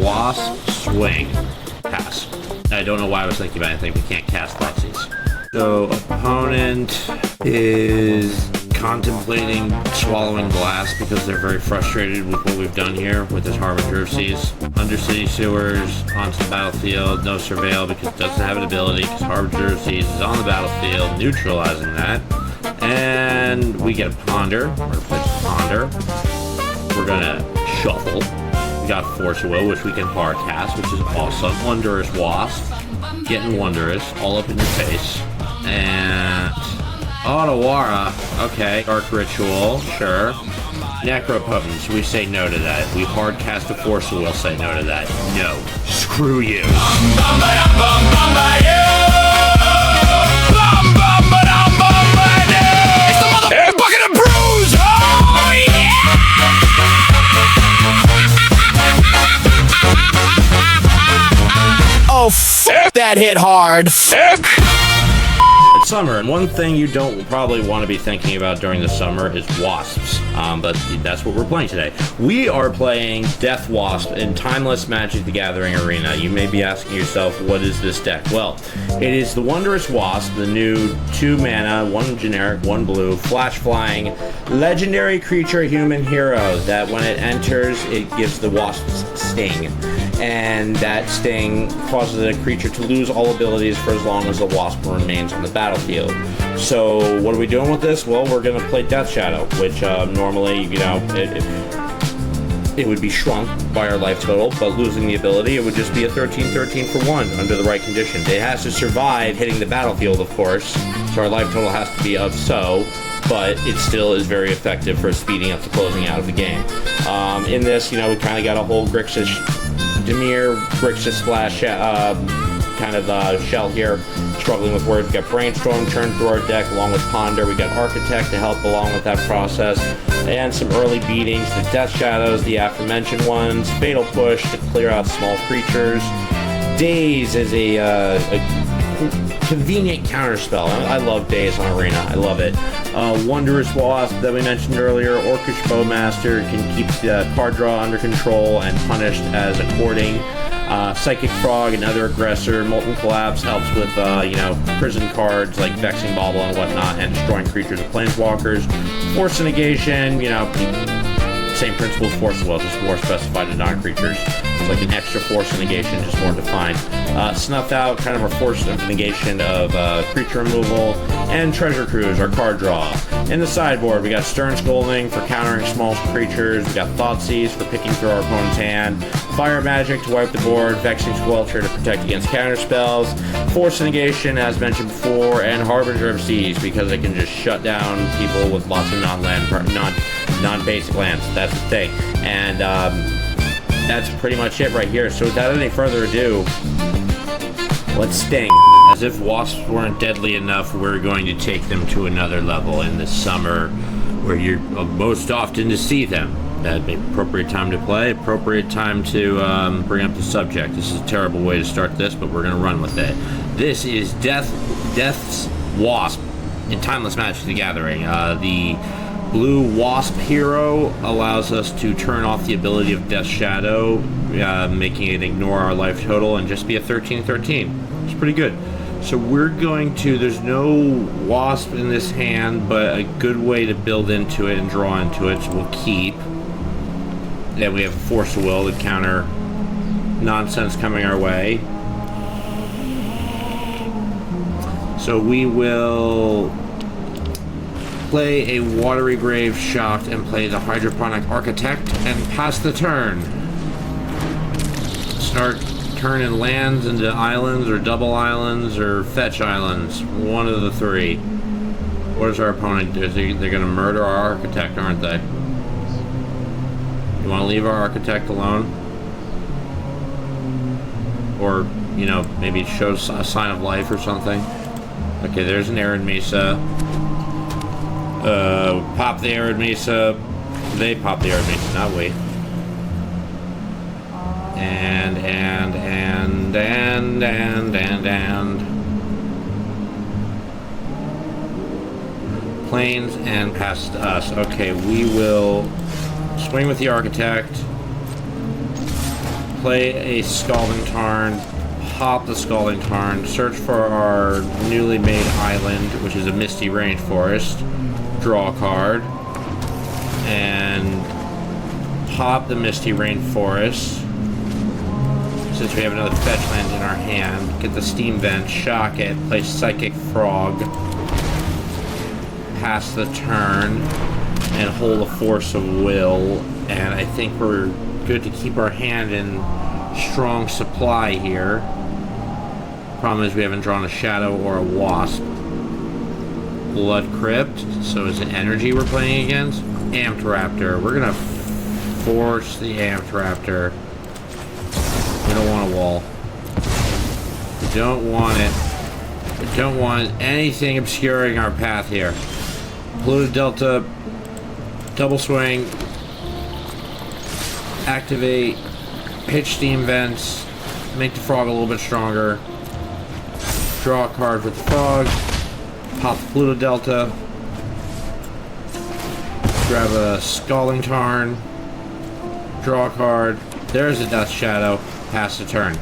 Wasp, swing, pass. I don't know why I was thinking about anything. We can't cast Thoughtseize. So opponent is contemplating swallowing glass because they're very frustrated with what we've done here with this Harbinger of Seas. Undercity Sewers onto the battlefield, no Surveil because it doesn't have an ability because Harbinger of Seas is on the battlefield, neutralizing that. And we get a Ponder. We're gonna play Ponder. We're gonna shuffle. We got Force of Will, which we can hard cast, which is awesome. Wondrous Wasp. Getting Wondrous all up in your face. And Otawara, okay. Dark Ritual, sure. Necropotence, we say no to that. We hard cast a Force, we'll say no to that. No. Screw you. It's the motherfucking bucket of brews! Oh, yeah! Oh, f that hit hard. It's summer, and one thing you don't probably want to be thinking about during the summer is wasps, but that's what we're playing today. We are playing Death Wasp in Timeless Magic the Gathering Arena. You may be asking yourself, what is this deck? Well, it is the Wondrous Wasp, the new 2 mana, 1 generic, 1 blue, flash flying, legendary creature human hero that when it enters, it gives the wasp's sting. And that sting causes a creature to lose all abilities for as long as the wasp remains on the battlefield. So what are we doing with this? Well, we're going to play Death Shadow, which normally, you know, it would be shrunk by our life total, but losing the ability, it would just be a 13/13 for 1 under the right conditions. It has to survive hitting the battlefield, of course, so our life total has to be of so, but it still is very effective for speeding up the closing out of the game. In this, you know, we kind of got a whole Grixis splash kind of shell here, struggling with words. We got Brainstorm turned through our deck along with Ponder. We got Architect to help along with that process, and some early beatings, the Death Shadows, the aforementioned ones, Fatal Push to clear out small creatures. Daze is a convenient counterspell. I love Daze on Arena. I love it. Wondrous Wasp that we mentioned earlier. Orcish Bowmaster can keep the card draw under control and punished as a courting. Psychic Frog, another aggressor. Molten Collapse helps with, you know, prison cards like Vexing Bauble and whatnot, and destroying creatures with planeswalkers. Force Negation, you know, same principle as Force of Will, just more specified to non-creatures. It's like an extra Force Negation, just more defined. Snuffed Out, kind of a Force Negation of creature removal. And Treasure Cruise, our card draw. In the sideboard, we got Stern Scolding for countering small creatures. We got Thoughtseize for picking through our opponent's hand. Fire Magic to wipe the board. Vexing Squelcher to protect against counterspells. Force Negation, as mentioned before. And Harbinger of Seas, because it can just shut down people with lots of non-basic lands. That's the thing. And that's pretty much it right here. So without any further ado, let's sting. As if wasps weren't deadly enough, we're going to take them to another level in the summer where you're most often to see them. That'd be appropriate time to play, appropriate time to bring up the subject. This is a terrible way to start this, but we're going to run with it. This is Death's Wasp in Timeless Magic the Gathering. The blue Wasp hero allows us to turn off the ability of Death Shadow, making it ignore our life total and just be a 13/13. It's pretty good. So we're going to, there's no Wasp in this hand, but a good way to build into it and draw into it, so we'll keep. Then we have Force of Will to counter nonsense coming our way. So we will play a Watery Grave Shocked and play the Hydroponic Architect and pass the turn. Start turning lands into islands or double islands or fetch islands. One of the three. What does our opponent do? They're going to murder our Architect, aren't they? You want to leave our Architect alone? Or, you know, maybe show a sign of life or something? Okay, there's an Arid Mesa. Pop the Arid Mesa. They pop the Arid Mesa, not we. And planes and past us. Okay, we will swing with the Architect. play a Scalding Tarn, hop the Scalding Tarn, search for our newly made island, which is a Misty Rainforest, draw a card, and hop the Misty Rainforest. Since we have another fetch land in our hand, get the Steam Vent, shock it, play Psychic Frog, pass the turn, and hold a Force of Will, and I think we're good to keep our hand in strong supply here. Problem is we haven't drawn a Shadow or a Wasp. Blood Crypt, so is it energy we're playing against? Amped Raptor, we're gonna force the Amped Raptor. We don't want a wall. We don't want it. We don't want anything obscuring our path here. Polluted Delta, double swing, activate, pitch Steam Vents, make the frog a little bit stronger, draw a card with the frog, pop the Pluto Delta, grab a Scalding Tarn, draw a card, there's a Death Shadow, pass the turn.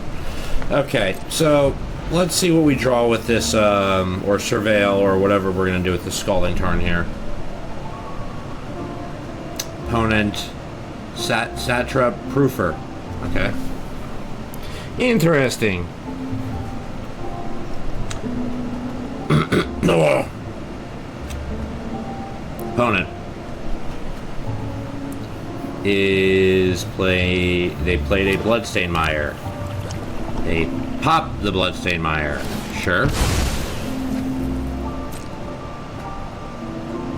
Okay, so let's see what we draw with this, or Surveil, or whatever we're going to do with the Scalding Tarn here. Opponent, Satrap Proofer. Okay. Interesting. Opponent is they played a Bloodstained Mire. They popped the Bloodstained Mire. Sure.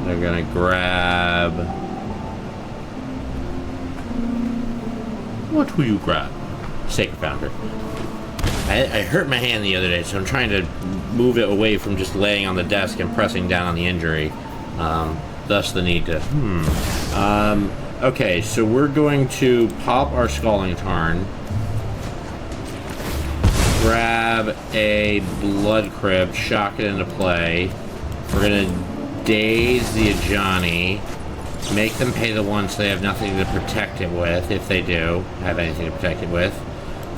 They're gonna grab. What will you grab? Sacred Founder. I hurt my hand the other day, so I'm trying to move it away from just laying on the desk and pressing down on the injury. Thus the need to. Okay, so we're going to pop our Scalding Tarn, grab a Blood Crypt, shock it into play. We're gonna Daze the Ajani, make them pay the one so they have nothing to protect it with, if they do have anything to protect it with.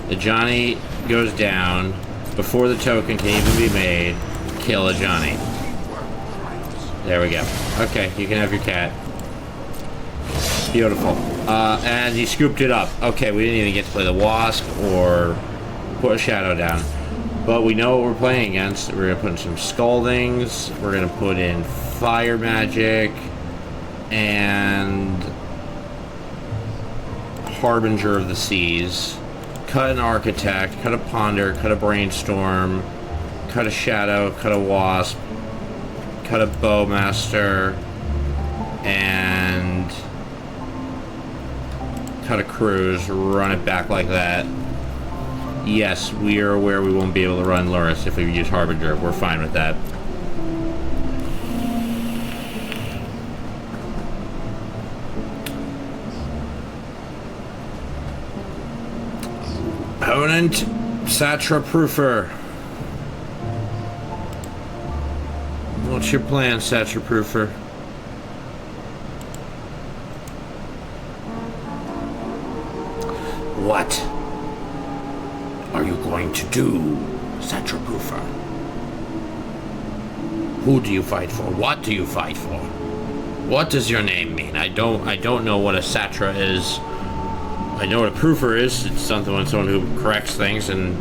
The Ajani goes down before the token can even be made. Kill Ajani. There we go. Okay, you can have your cat. Beautiful. And he scooped it up. Okay, we didn't even get to play the Wasp or put a Shadow down. But we know what we're playing against. We're going to put in some Scaldings. We're going to put in Fire Magic. And Harbinger of the Seas. Cut an Architect. Cut a Ponder. Cut a Brainstorm. Cut a Shadow. Cut a Wasp. Cut a Bowmaster. And cut a Cruise, run it back like that. Yes, we are aware we won't be able to run Luris if we use Harbinger. We're fine with that. Opponent, Satra Proofer. What's your plan, Satra Proofer? What are you going to do, Satra Proofer? Who do you fight for? What do you fight for? What does your name mean? I don't know what a Satra is. I know what a Proofer is. It's someone who corrects things, and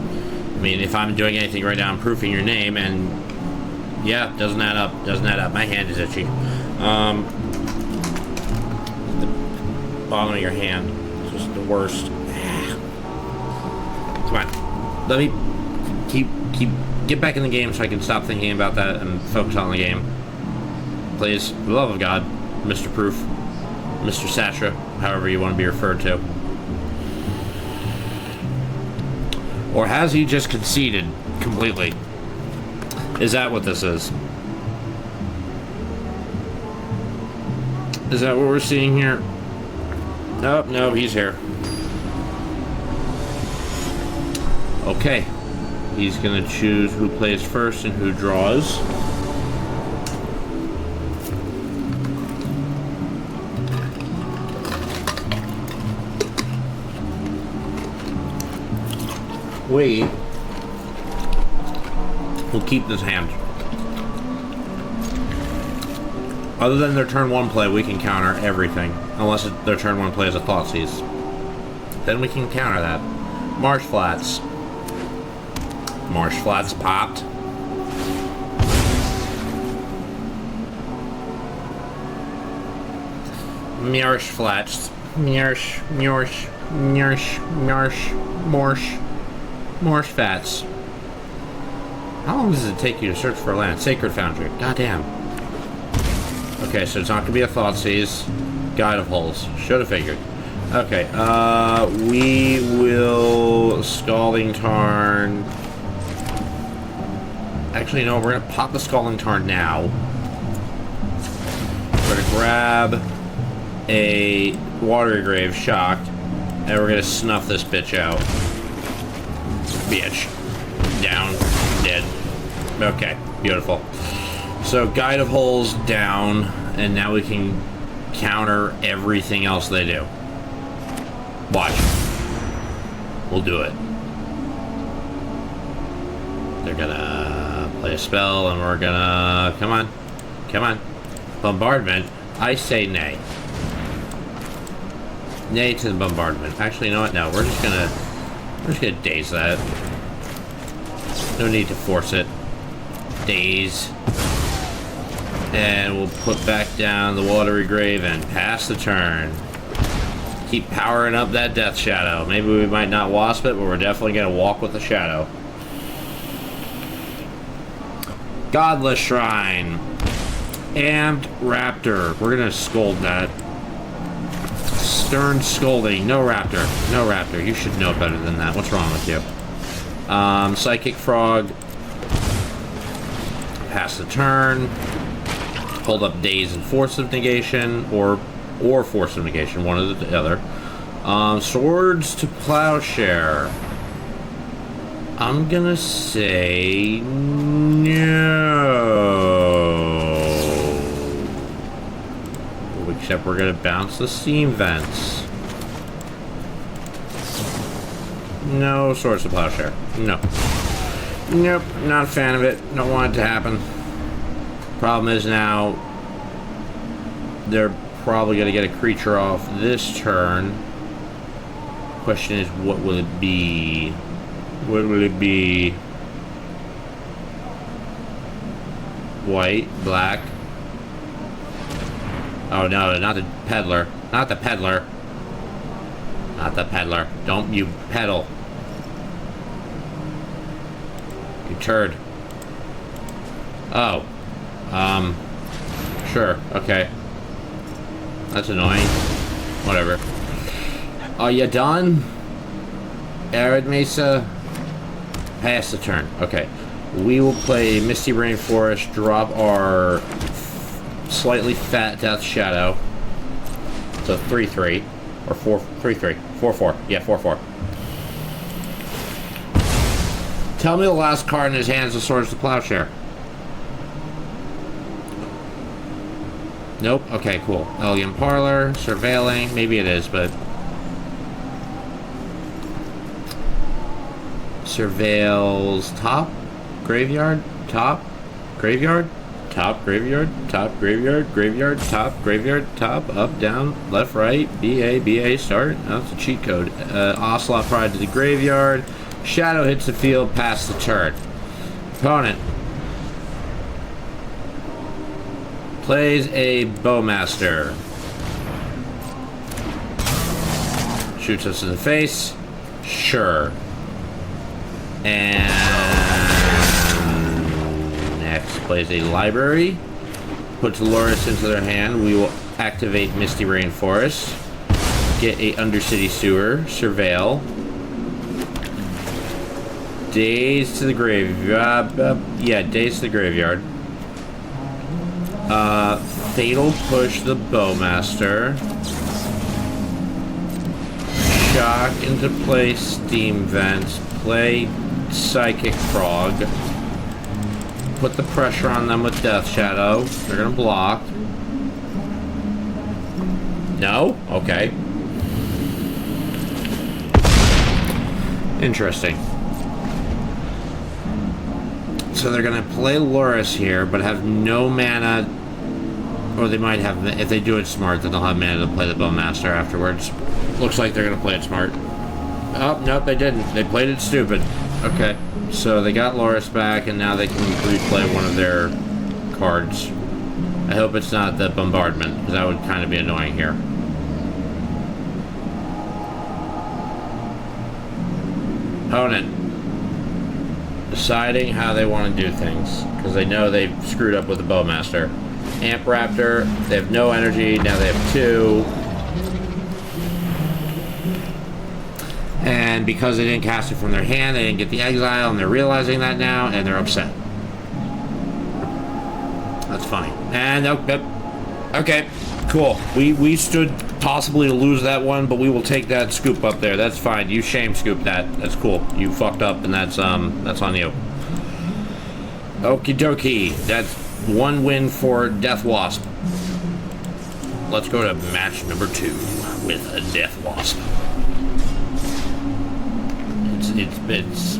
I mean, if I'm doing anything right now, I'm proofing your name, and yeah, doesn't add up. Doesn't add up. My hand is itchy. The bottom of your hand is just the worst. Come on, let me get back in the game so I can stop thinking about that and focus on the game. Please, for the love of God, Mr. Proof, Mr. Satra, however you want to be referred to. Or has he just conceded completely? Is that what this is? Is that what we're seeing here? Nope, no, he's here. Okay, he's gonna choose who plays first and who draws. We will keep this hand. Other than their turn 1 play, we can counter everything. Unless their turn 1 play is a Thoughtseize. Then we can counter that. Marsh Flats. Marsh Flats popped. Marsh Flats. Marsh Fats. How long does it take you to search for land? Sacred Foundry. Goddamn. Okay, so it's not gonna be a Thoughtseize. Guide of Holes. Should have figured. Okay, we will Scalding Tarn. Actually, no, we're gonna pop the Scalding Tarn now. We're gonna grab a Watery Grave, shocked, and we're gonna snuff this bitch out. Bitch. Down. Dead. Okay, beautiful. So, Guide of Holes down, and now we can counter everything else they do. Watch. We'll do it. They're gonna play a spell, and we're gonna... Come on. Come on. Bombardment. I say nay. Nay to the bombardment. Actually, you know what? No, we're just gonna daze that. No need to force it. Daze. And we'll put back down the Watery Grave and pass the turn. Keep powering up that Death Shadow. Maybe we might not Wasp it, but we're definitely gonna walk with the Shadow. Godless Shrine. Amped Raptor. We're gonna scold that. Stern Scolding. No Raptor. No Raptor. You should know better than that. What's wrong with you? Psychic Frog. Pass the turn. Hold up Daze and Force of Negation, or Force of Negation, one or the other. Swords to Plowshare. I'm gonna say no. Except we're gonna bounce the Steam Vents. No Swords to Plowshare. No. Nope, not a fan of it. Don't want it to happen. Problem is now they're probably going to get a creature off this turn. Question is, what will it be? What will it be? White, black. Oh no, not the peddler. Not the peddler. Not the peddler. Don't you peddle. You turd. Oh. Sure, okay. That's annoying. Whatever. Are you done? Arid Mesa? Pass the turn. Okay. We will play Misty Rainforest, drop our slightly fat Death Shadow. So 3-3. Or 4-3-3. 4-4. Yeah, 4-4. Tell me the last card in his hands of Swords to Plowshare. Nope. Okay, cool. Elegant Parlor, Surveilling. Maybe it is, but... Surveils top, graveyard, top, graveyard, top, graveyard, top, graveyard, graveyard, top, graveyard, top, up, down, left, right, BA, start. Oh, that's a cheat code. Ocelot Pride to the graveyard. Shadow hits the field, pass the turn. Opponent plays a Bowmaster. Shoots us in the face. Sure. And next plays a Library. Puts Loris into their hand. We will activate Misty Rainforest. Get a Undercity Sewer. Surveil. Daze to the graveyard. Yeah, Daze to the graveyard. Fatal Push the Bowmaster. Shock into play Steam Vents. Play Psychic Frog. Put the pressure on them with Death Shadow. They're gonna block. No? Okay. Interesting. So they're going to play Loris here, but have no mana. Or they might have, if they do it smart, then they'll have mana to play the Bowmaster afterwards. Looks like they're going to play it smart. Oh, nope, they didn't. They played it stupid. Okay, so they got Loris back, and now they can replay one of their cards. I hope it's not the Bombardment, because that would kind of be annoying here. Opponent. Deciding how they want to do things, because they know they've screwed up with the Bowmaster. Amp Raptor, they have no energy, now they have 2. And because they didn't cast it from their hand, they didn't get the exile, and they're realizing that now, and they're upset. That's funny. And okay, cool. We stood possibly to lose that one, but we will take that scoop up there. That's fine. You shame scoop that. That's cool. You fucked up, and that's on you. Okie dokie. That's 1 win for Death Wasp. Let's go to match number 2 with a Death Wasp. It's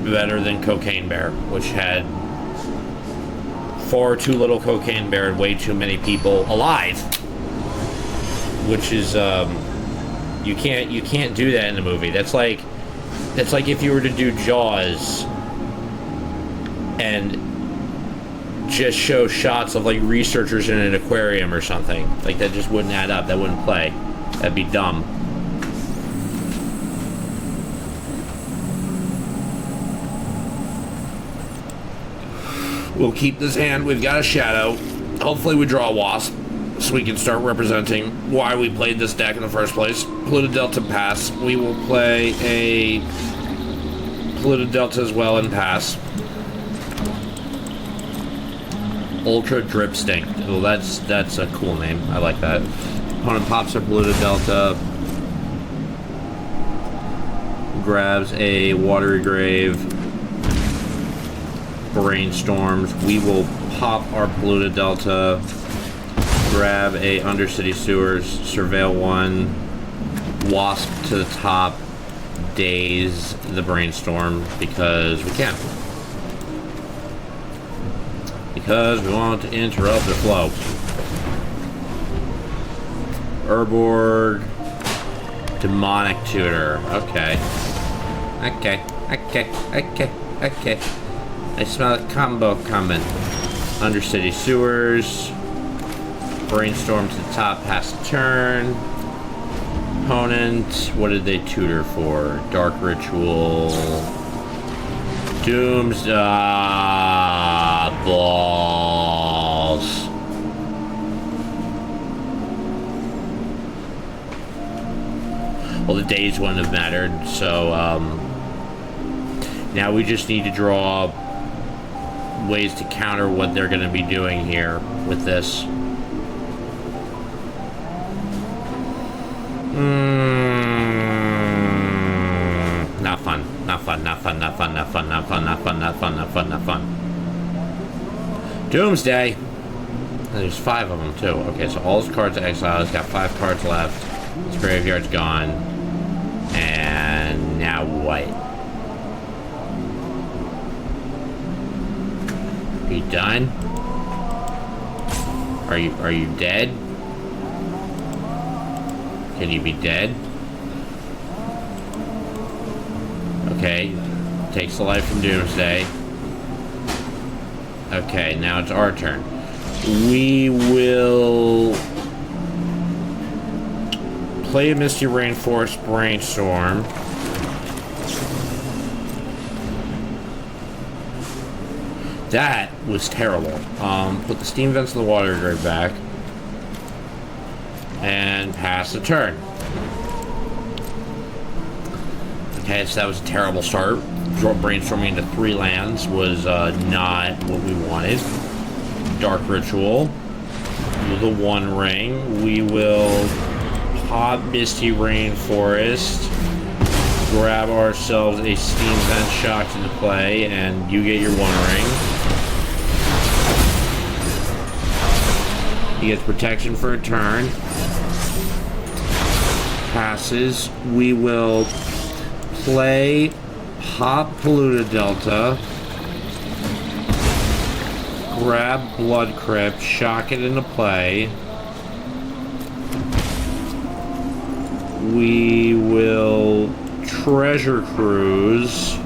better than Cocaine Bear, which had far too little Cocaine Bear and way too many people alive. Which is you can't do that in the movie. That's like if you were to do Jaws and just show shots of like researchers in an aquarium or something. Like that just wouldn't add up. That wouldn't play. That'd be dumb. We'll keep this hand. We've got a Shadow. Hopefully we draw a Wasp so we can start representing why we played this deck in the first place. Polluted Delta pass. We will play a Polluted Delta as well and pass. Ultra Drip Stink. Oh, that's a cool name. I like that. Opponent pops a Polluted Delta. Grabs a Watery Grave. Brainstorms. We will pop our Polluted Delta. Grab a Undercity Sewers. Surveil 1. Wasp to the top. Daze the Brainstorm because we can. Because we want to interrupt the flow. Urborg. Demonic Tutor. Okay. Okay. I smell a combo coming. Undercity Sewers. Brainstorm to the top, pass the turn. Opponent. What did they tutor for? Dark Ritual. Doomsday. Balls. Well, the Daze wouldn't have mattered, so now we just need to draw ways to counter what they're going to be doing here with this. Not fun. Not fun. Doomsday. There's 5 of them too. Okay, so all his cards are exiled. He's got 5 cards left. His graveyard's gone. And now what? Are you done? Are you dead? Can you be dead? Okay. Takes the life from Doomsday. Okay, now it's our turn. We will play a Misty Rainforest Brainstorm. That was terrible. Put the Steam Vents in the Water Grave back. And pass the turn. Okay, so that was a terrible start. Brainstorming into 3 lands was not what we wanted. Dark Ritual. With a 1 ring. We will pop Misty Rainforest. Grab ourselves a Steam Vent Shock into play, and you get your 1 ring. He gets protection for a turn. Passes. We will play pop Polluted Delta. grab Blood Crypt, shock it into play. We will Treasure Cruise.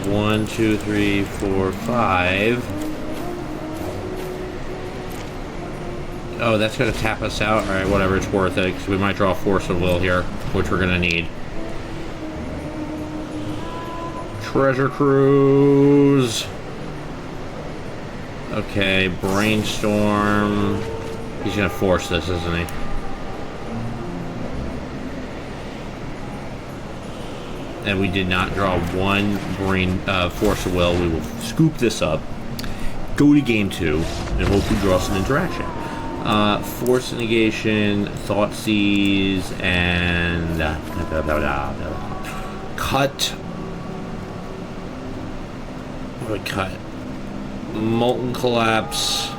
1, 2, 3, 4, 5. Oh, that's going to tap us out. Alright, whatever, it's worth it, because we might draw Force of Will here, which we're going to need. Treasure Cruise. Okay, Brainstorm. He's going to force this, isn't he? And we did not draw one Force of Will. We will scoop this up, go to game 2, and hopefully draw some interaction. Force Negation, Thought Seize, and cut. What do we cut? Molten Collapse,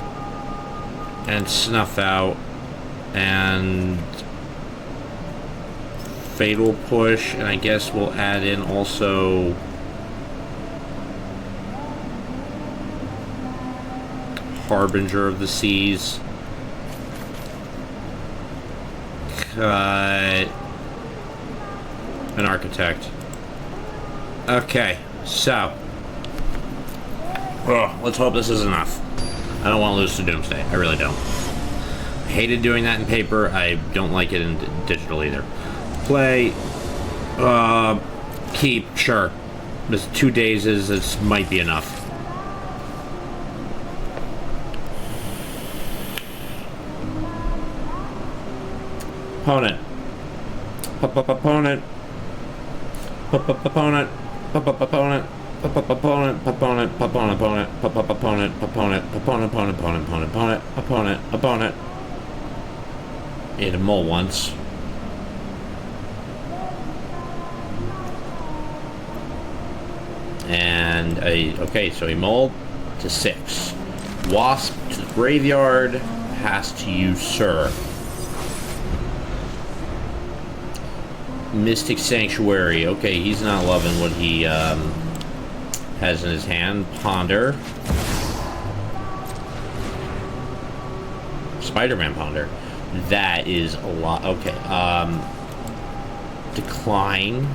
and Snuff Out, and Fatal Push, and I guess we'll add in also Harbinger of the Seas. Cut an Architect. Okay, so let's hope this is enough. I don't want to lose to Doomsday. I really don't. I hated doing that in paper. I don't like it in digital either. Play. Keep. Sure. This 2 Dazes. This might be enough. Opponent. Opponent. Opponent. Opponent. Opponent. He had a mole once. And okay, so he mulled to 6. Wasp to the graveyard, has to usurp. Mystic Sanctuary. Okay, he's not loving what he has in his hand. Ponder. Spider-Man Ponder. That is a lot. Okay. Decline.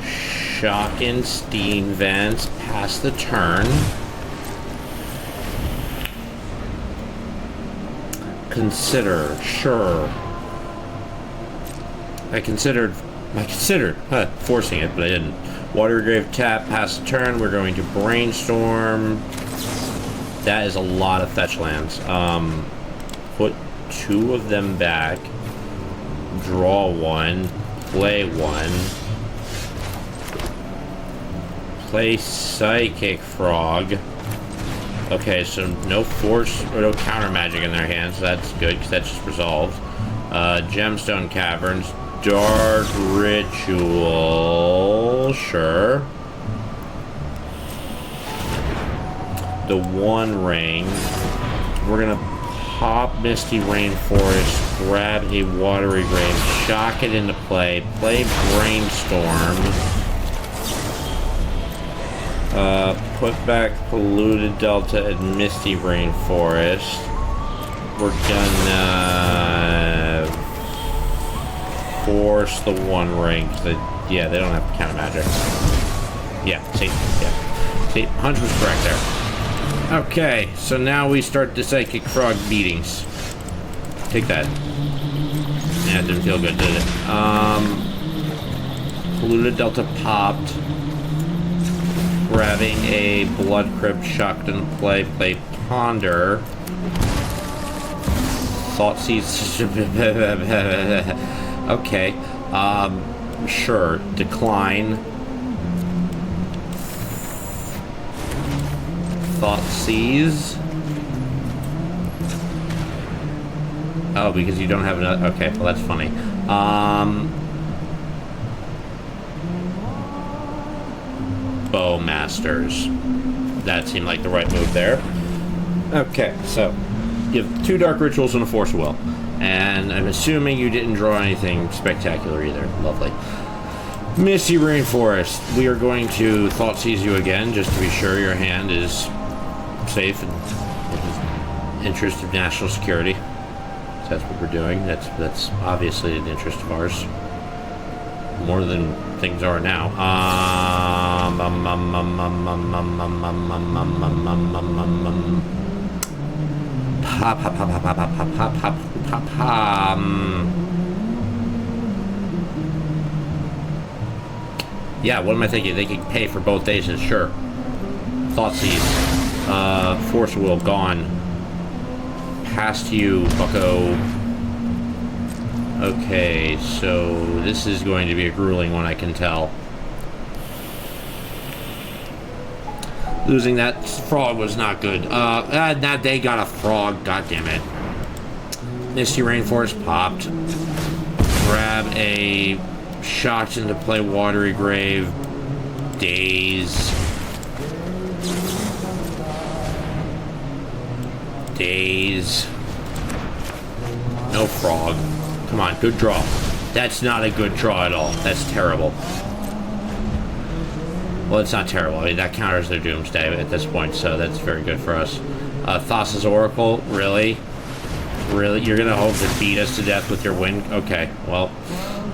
Shockin', Steam Vents, pass the turn. Consider, sure. I considered forcing it, but I didn't. Watergrave tap, pass the turn. We're going to Brainstorm. That is a lot of fetch lands. Put 2 of them back. Draw 1. Play 1. Play Psychic Frog. Okay, so no force or no counter magic in their hands. So that's good because that's just resolved. Gemstone Caverns. Dark Ritual. Sure. The One Ring. We're gonna pop Misty Rainforest. Grab a Watery Grave. Shock it into play. Play Brainstorm. Put back Polluted Delta and Misty Rainforest. We're gonna force the One Ring. Yeah, they don't have counter magic. Yeah, see? Yeah. See, Hunch was correct there. Okay, so now we start the Psychic Frog beatings. Take that. Yeah, it didn't feel good, did it? Polluted Delta popped. Grabbing a Blood Crypt, shocked in play. Play Ponder. Thought Seize. Okay. Sure. Decline. Thought Seize. Oh, because you don't have enough. Okay, well that's funny. Bowmasters. That seemed like the right move there. Okay, so you have 2 Dark Rituals and a Force of Will. And I'm assuming you didn't draw anything spectacular either. Lovely. Misty Rainforest. We are going to Thought Seize you again, just to be sure your hand is safe and in the interest of national security. So that's what we're doing. That's obviously in the interest of ours. More than things are now. Yeah, what am I thinking? They can pay for both Dazes, sure. Thoughtseize. Force Will, gone. Past you, bucko. Okay, so this is going to be a grueling one, I can tell. Losing that frog was not good. That they got a frog, god damn it. Misty Rainforest popped. Grab a shots into play, Watery Grave. Daze. Daze. No frog. Come on, good draw. That's not a good draw at all. That's terrible. Well, it's not terrible. I mean, that counters their Doomsday at this point, so that's very good for us. Thassa's Oracle, really? Really? You're gonna hope to beat us to death with your win? Okay, well,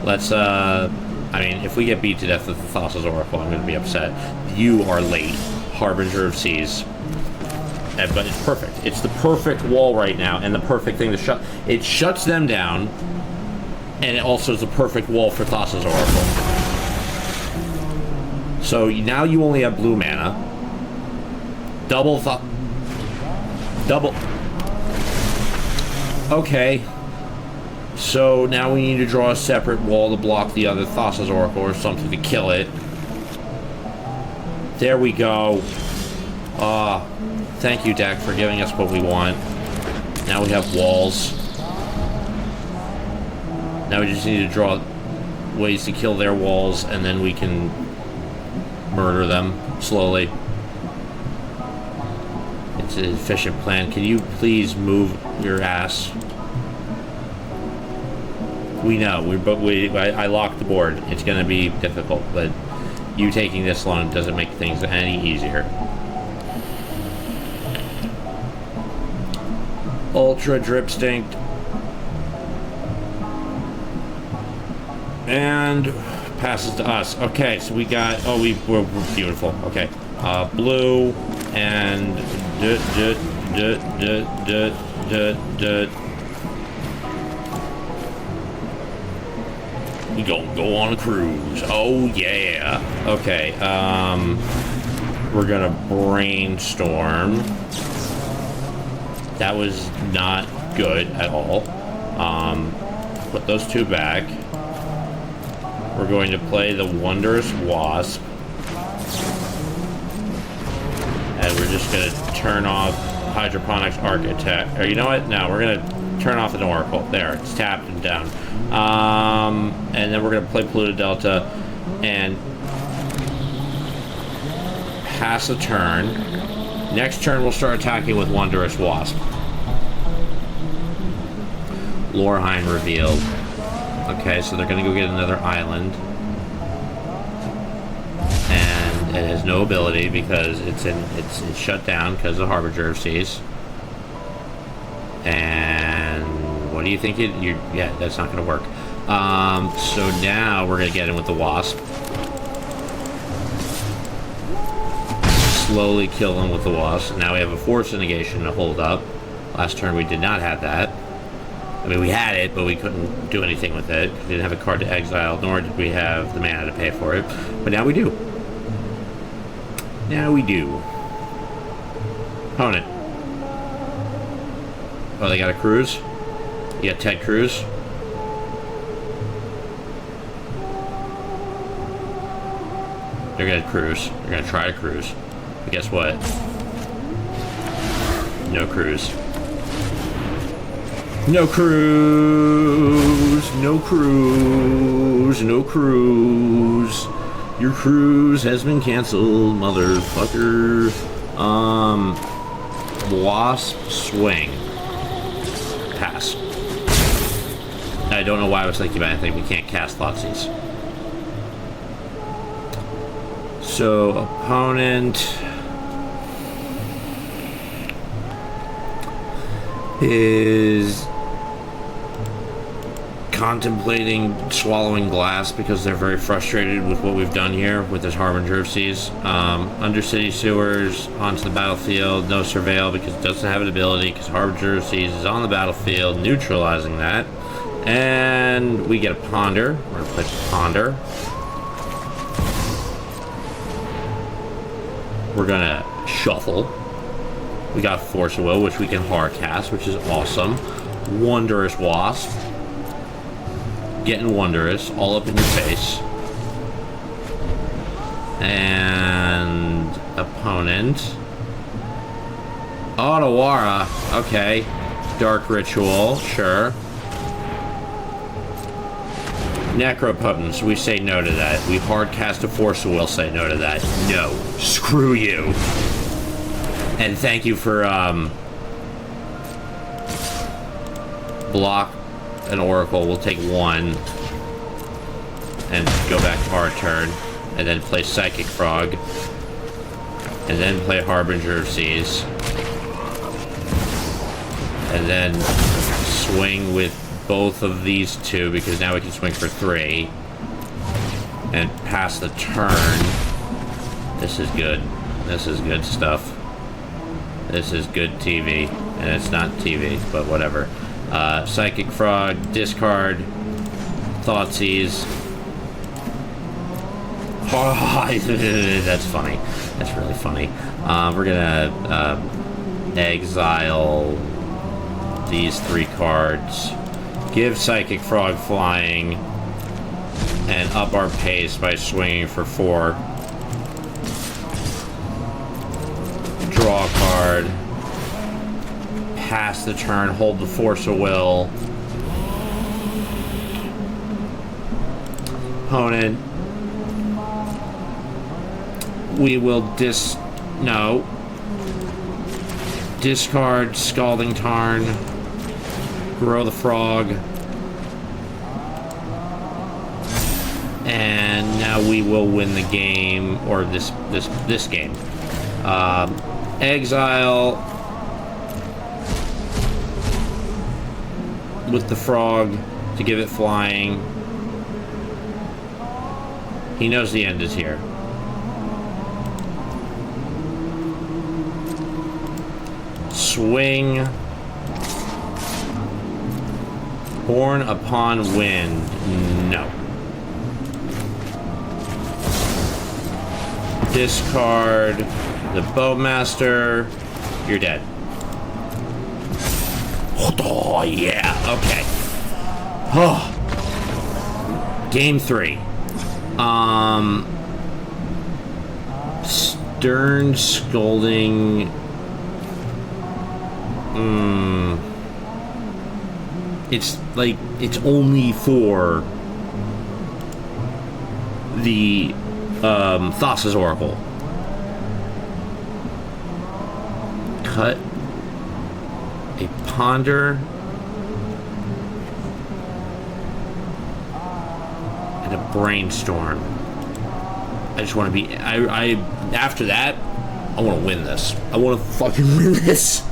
let's, I mean, if we get beat to death with the Thassa's Oracle, I'm gonna be upset. You are late. Harbinger of Seas. But it's perfect. It's the perfect wall right now, and the perfect thing to shut. It shuts them down, and it also is the perfect wall for Thassa's Oracle. So now you only have blue mana. Double. Okay. So now we need to draw a separate wall to block the other Thassa's Oracle or something to kill it. There we go. Thank you, deck, for giving us what we want. Now we have walls. Now we just need to draw ways to kill their walls, and then we can murder them slowly. It's an efficient plan. Can you please move your ass? We know, I locked the board. It's going to be difficult, but you taking this long doesn't make things any easier. Ultra Drip Stink. And passes to us. Okay, so we got, oh, we're beautiful. Okay. Blue and we gonna go on a cruise. Oh yeah. Okay, we're gonna brainstorm. That was not good at all. Put those two back. We're going to play the Wondrous Wasp. And we're just going to turn off Hydroponics Architect. Or you know what? No, we're going to turn off an Oracle. There, it's tapped and down. And then we're going to play Pluto Delta and pass a turn. Next turn, we'll start attacking with Wondrous Wasp. Lorheim revealed. Okay, so they're going to go get another island. And it has no ability because it's shut down because of Harbinger of Seas. And what do you think? Yeah, that's not going to work. So now we're going to get in with the Wasp. Slowly kill them with the Wasp. Now we have a Force Negation to hold up. Last turn we did not have that. I mean, we had it, but we couldn't do anything with it. We didn't have a card to exile, nor did we have the mana to pay for it. But now we do. Now we do. Opponent. Oh, they got a Cruise? You got Ted Cruz? They're gonna cruise. They're gonna try to cruise. But guess what? No cruise. No cruise. No cruise. No cruise. Your cruise has been canceled, motherfucker. Wasp swing. Pass. I don't know why I was thinking about anything. We can't cast Thoughtseize. So, opponent is contemplating swallowing glass because they're very frustrated with what we've done here with this Harbinger of Seas. Undercity sewers onto the battlefield, no surveil because it doesn't have an ability because Harbinger of Seas is on the battlefield, neutralizing that. And we get a ponder. We're going to play ponder. We're going to shuffle. We got Force of Will, which we can hard cast, which is awesome. Wondrous Wasp. Getting Wondrous all up in your face. And opponent. Otawara. Okay. Dark Ritual. Sure. Necropotence. We say no to that. We hard cast a Force of Will. Say no to that. No. Screw you. And thank you for block an Oracle. We'll take one and go back to our turn, and then play Psychic Frog, and then play Harbinger of Seas, and then swing with both of these two because now we can swing for 3 and pass the turn. This is good. This is good stuff. This is good TV, and it's not TV, but whatever. Psychic Frog, discard, Thoughtseize. Oh, that's funny. That's really funny. We're gonna exile these 3 cards, give Psychic Frog flying, and up our pace by swinging for 4. Draw a card. Pass the turn, hold the Force of Will. Opponent. We will discard Scalding Tarn. Grow the Frog. And now we will win the game, or this game. Exile with the Frog to give it flying. He knows the end is here. Swing. Born Upon Wind. No. Discard the Bowmaster. You're dead. Oh, yeah. Okay. Oh. Game 3. Stern Scolding. It's like, it's only for the Thassa's Oracle. Cut a Ponder and a Brainstorm. I just want to be, after that, I want to win this. I want to fucking win this.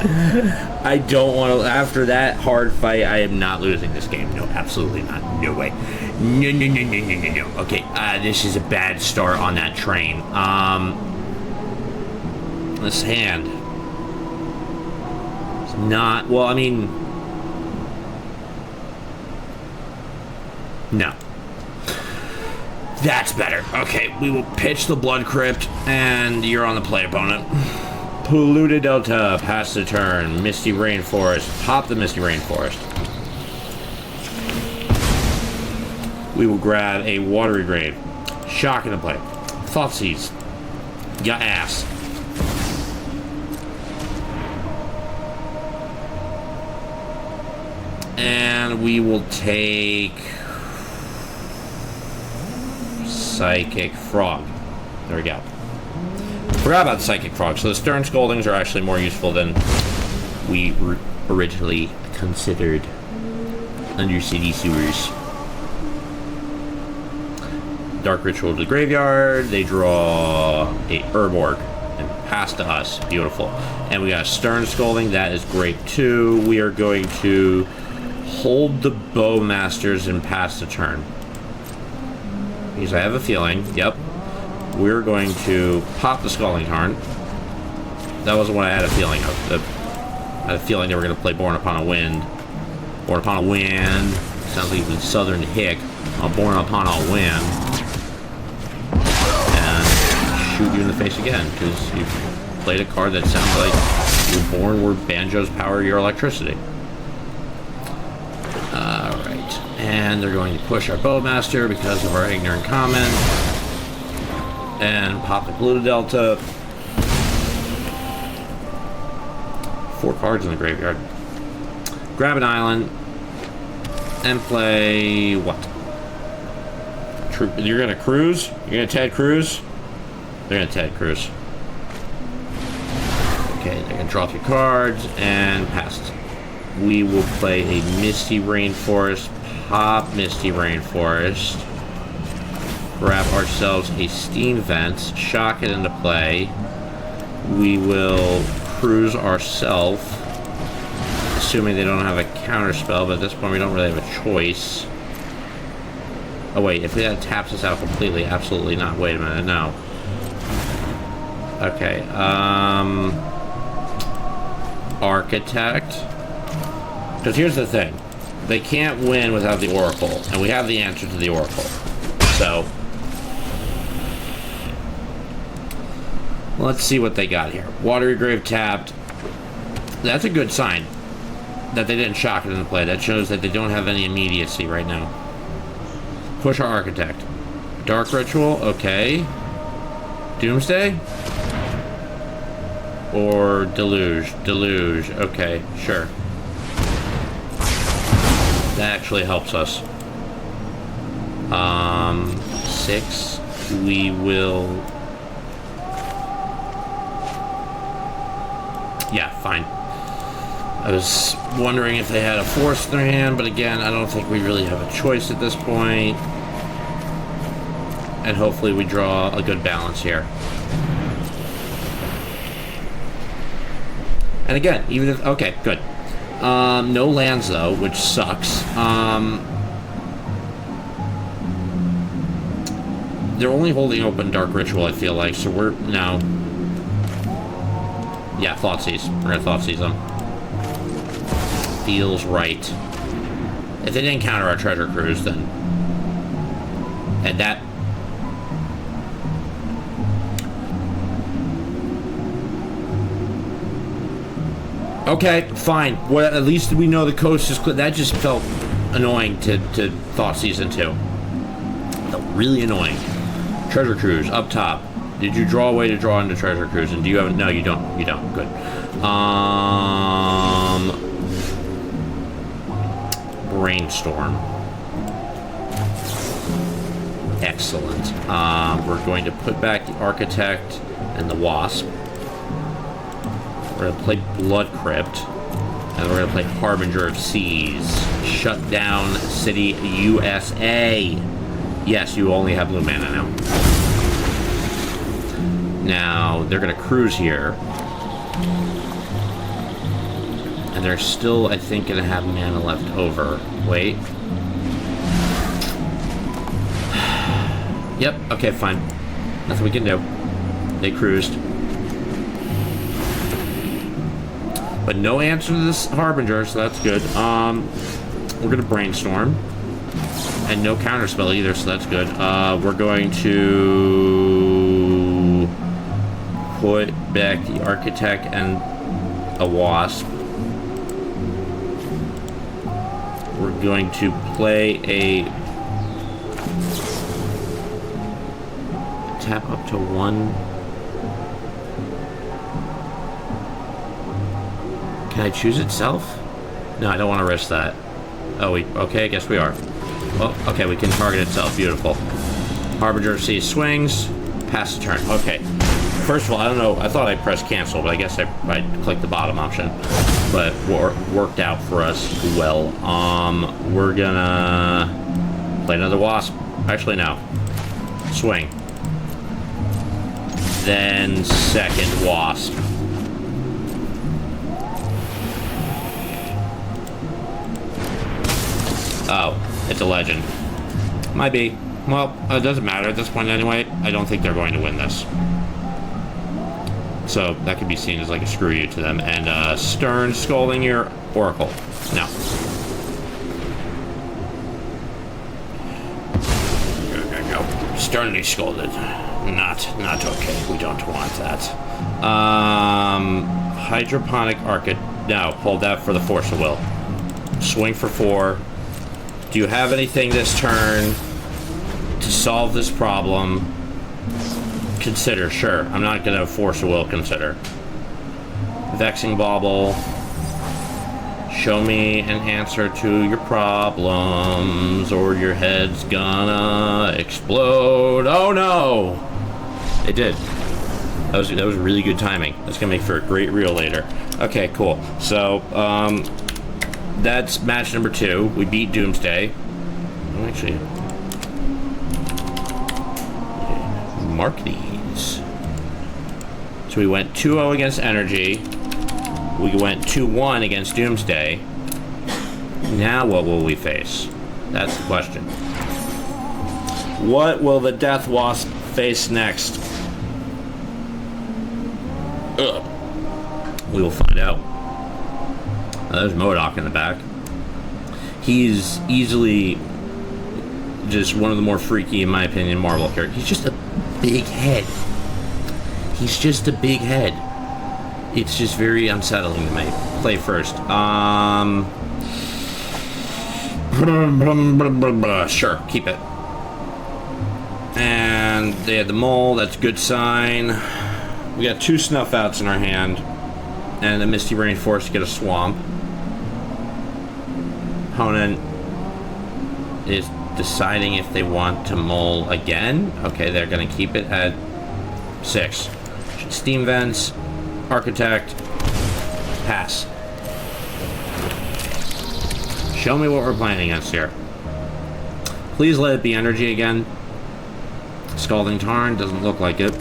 I don't want to, after that hard fight, I am not losing this game. No, absolutely not. No way. No. Okay, this is a bad start on that train. This hand. It's not, well, I mean, no. That's better. Okay, we will pitch the Blood Crypt, and you're on the play, opponent. Polluted Delta, pass the turn. Misty Rainforest, pop the Misty Rainforest. We will grab a Watery Grave. Shock into play. Thoughtseize. Ya ass. And we will take Psychic Frog. There we go. Forgot about the Psychic Frog. So the Stern Scoldings are actually more useful than we originally considered. Undercity Sewers. Dark Ritual to the graveyard. They draw a Urborg and pass to us. Beautiful. And we got Stern Scolding. That is great too. We are going to hold the Bowmasters and pass the turn. Because I have a feeling, yep, we're going to pop the Scalding Tarn. That wasn't what I had a feeling of. I had a feeling they were going to play Born Upon a Wind. Born Upon a Wind. Sounds like the Southern Hick. Born Upon a Wind. And shoot you in the face again, because you played a card that sounds like you're born where banjos power your electricity. Alright. And they're going to push our Bowmaster because of our ignorant comment. And pop the Polluted Delta. 4 cards in the graveyard. Grab an island. And play what? You're gonna cruise? You're gonna Ted Cruz? They're gonna Ted Cruz. Okay, they're gonna draw 3 cards and pass it. We will play a Misty Rainforest, pop Misty Rainforest, grab ourselves a Steam Vent, shock it into play. We will cruise ourselves, assuming they don't have a counter spell, but at this point we don't really have a choice. Oh wait, if that taps us out completely, absolutely not. Wait a minute, no. Okay, Architect. Because here's the thing. They can't win without the Oracle, and we have the answer to the Oracle. So, let's see what they got here. Watery Grave tapped. That's a good sign that they didn't shock it into play. That shows that they don't have any immediacy right now. Push our Architect. Dark Ritual, okay. Doomsday? Or Deluge? Deluge, okay, sure. That actually helps us. 6. We will... Yeah, fine. I was wondering if they had a force in their hand, but again, I don't think we really have a choice at this point. And hopefully we draw a good balance here. And again, even if... Okay, good. No lands, though, which sucks. They're only holding open Dark Ritual, I feel like, so we're... No. Yeah, Thoughtseize. We're gonna Thoughtseize them. Feels right. If they didn't counter our Treasure Cruise, then... And that... Okay, fine. Well, at least we know the coast is clear. That just felt annoying to Thoughtseize into. Felt really annoying. Treasure Cruise, up top. Did you draw a way to draw into Treasure Cruise? And do you have... No, you don't. You don't. Good. Brainstorm. Excellent. We're going to put back the Architect and the Wasp. We're going to play Blood Crypt. And we're going to play Harbinger of Seas. Shut down City USA. Yes, you only have blue mana now. Now, they're going to cruise here. And they're still, I think, going to have mana left over. Wait. Yep, okay, fine. Nothing we can do. They cruised. But no answer to this Harbinger, so that's good. We're going to Brainstorm. And no counterspell either, so that's good. We're going to put back the Architect and a Wasp. We're going to play a tap up to 1. Can I choose itself? No, I don't want to risk that. Oh, okay, I guess we are. Well, okay, we can target itself. Beautiful. Harbinger of Seas swings. Pass the turn. Okay. First of all, I don't know. I thought I pressed cancel, but I guess I clicked the bottom option. But worked out for us well. We're gonna play another Wasp. Actually, no. Swing. Then second Wasp. Oh, it's a legend. Might be. Well, it doesn't matter at this point anyway. I don't think they're going to win this. So that could be seen as like a screw you to them. And Stern scolding your Oracle. No. Go. Sternly scolded. Not okay. We don't want that. Hydroponic Arcade. No, hold that for the Force of Will. Swing for 4. Do you have anything this turn to solve this problem? Consider, sure. I'm not going to force a will, consider. Vexing Bauble. Show me an answer to your problems, or your head's gonna explode. Oh no! It did. That was really good timing. That's gonna make for a great reel later. Okay, cool. So, that's match number 2. We beat Doomsday. Oh, actually, mark these. So we went 2-0 against Energy. We went 2-1 against Doomsday. Now what will we face? That's the question. What will the Death Wasp face next? Ugh. We will find out. There's MODOK in the back. He's easily just one of the more freaky, in my opinion, Marvel characters. He's just a big head. He's just a big head. It's just very unsettling to me. Play first. Sure, keep it. And they had the mole. That's a good sign. We got 2 snuff outs in our hand. And a Misty Rainforest to get a swamp. Opponent is deciding if they want to mull again. Okay, they're going to keep it at 6. Steam Vents, Architect, pass. Show me what we're playing against here. Please let it be Energy again. Scalding Tarn, doesn't look like it.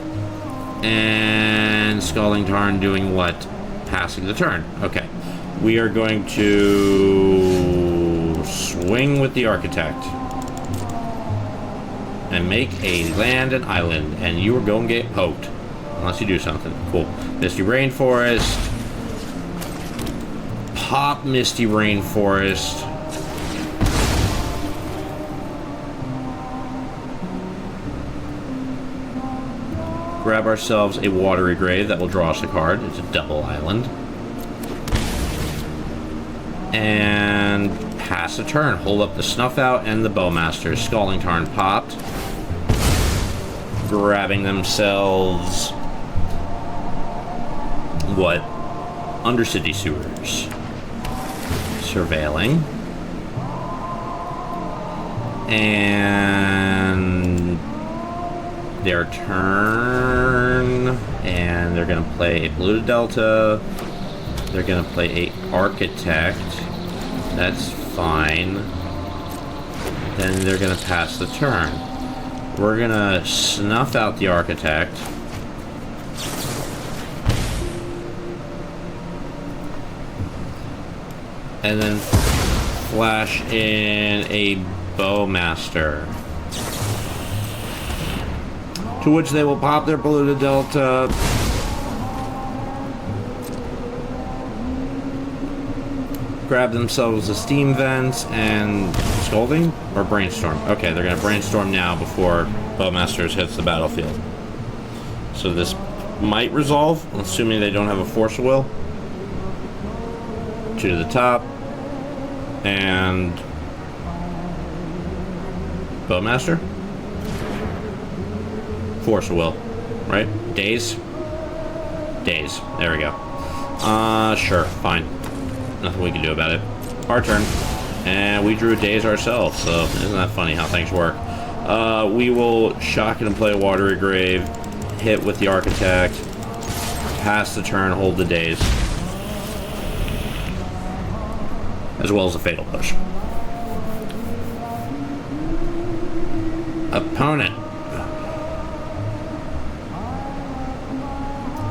And Scalding Tarn doing what? Passing the turn. Okay. We are going to swing with the Architect. And make a land and island. And you are going to get poked. Unless you do something. Cool. Misty Rainforest. Pop Misty Rainforest. Grab ourselves a Watery Grave that will draw us a card. It's a double island. And pass a turn. Hold up the Snuff Out and the Bowmasters. Scalding Tarn popped. Grabbing themselves... what? Undercity Sewers. Surveilling. And... their turn, and they're going to play a Blue Delta. They're going to play a Architect. That's fine. Then they're going to pass the turn. We're going to snuff out the Architect. And then flash in a Bowmaster. To which they will pop their Polluted Delta. Grab themselves a Steam Vents and Scolding? Or Brainstorm? Okay, they're going to Brainstorm now before Bowmasters hits the battlefield. So this might resolve, assuming they don't have a Force of Will. 2 to the top. And... Bowmaster? Force of Will, right? Daze? Daze. There we go. Sure, fine. Nothing we can do about it. Our turn. And we drew a Daze ourselves, so isn't that funny how things work? We will shock it and play a Watery Grave, hit with the Architect, pass the turn, hold the Daze. As well as a Fatal Push. Opponent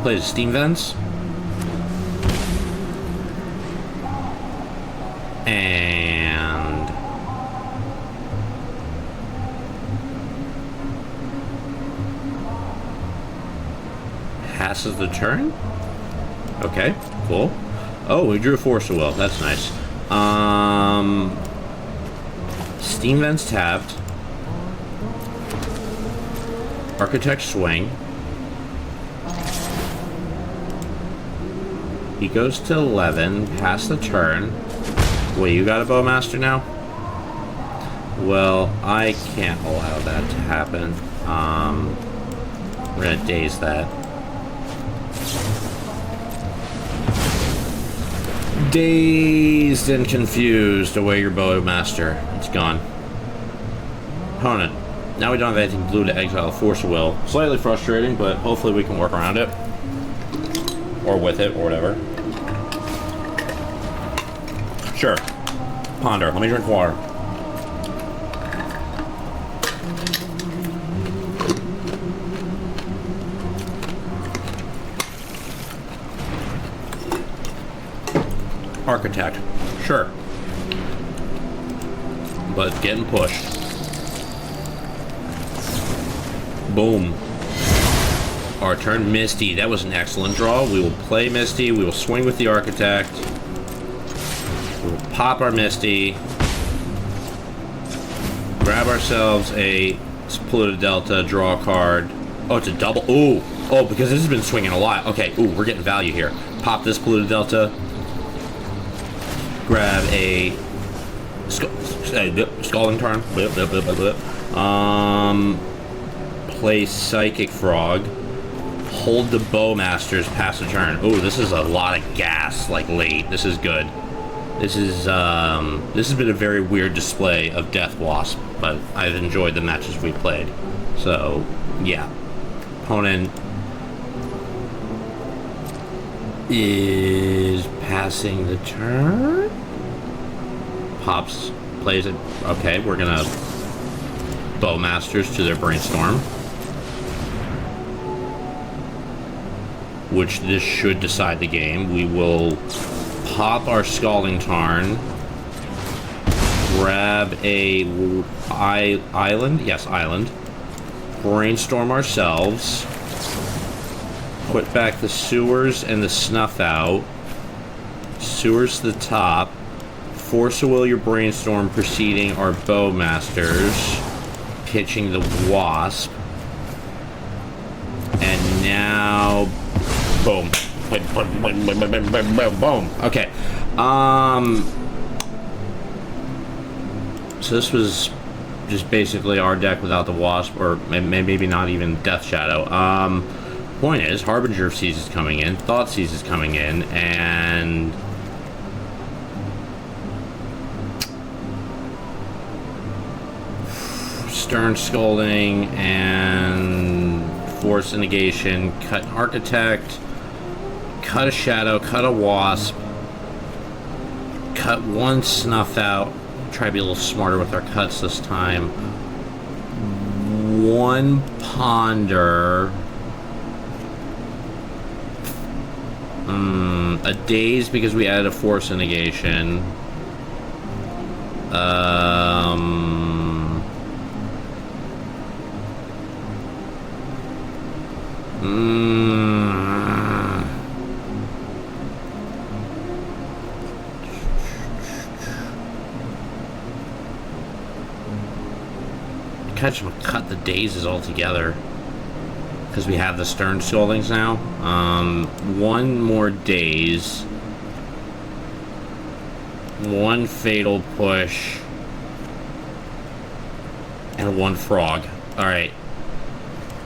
plays Steam Vents. And passes the turn. Okay, cool. Oh, we drew a Force of Will. That's nice. Steam Vents tapped. Architect swing. He goes to 11, pass the turn. Wait, you got a Bowmaster now? Well, I can't allow that to happen. We're gonna daze that. Dazed and confused. Away your Bowmaster. It's gone. Opponent. Now we don't have anything blue to exile Force of Will. Slightly frustrating, but hopefully we can work around it. Or with it, or whatever. Sure. Ponder. Let me drink water. Architect. Sure. But getting pushed. Boom. Our turn, Misty. That was an excellent draw. We will play Misty. We will swing with the Architect. We will pop our Misty. Grab ourselves a Polluted Delta, draw a card. Oh, it's a double. Ooh. Oh, because this has been swinging a lot. Okay. Ooh, we're getting value here. Pop this Polluted Delta. Grab a Scalding Tarn. Play Psychic Frog. Hold the Bowmasters, pass the turn. Oh, this is a lot of gas, like late. This is good. This has been a very weird display of Death Wasp, but I've enjoyed the matches we played. So, yeah. Opponent is passing the turn. Pops, plays it. Okay, we're gonna Bowmasters to their Brainstorm. Which this should decide the game. We will pop our Scalding Tarn. Grab a island. Yes, island. Brainstorm ourselves. Put back the Sewers and the Snuff out. Sewers to the top. Force of Will your Brainstorm, preceding our Bowmasters. Pitching the Wasp. And now... Boom. Boom. Okay. So this was just basically our deck without the Wasp, or maybe not even Death Shadow. Point is, Harbinger of Seas is coming in, Thoughtseize is coming in, and... Stern Scolding and Force Negation, cut an Architect, cut a Shadow, cut a Wasp, cut one Snuff out. Try to be a little smarter with our cuts this time. One Ponder. A Daze because we added a Force Negation. Kind of just cut the Dazes altogether because we have the Stern Scoldings now. One more Daze, one Fatal Push, and one Frog. All right,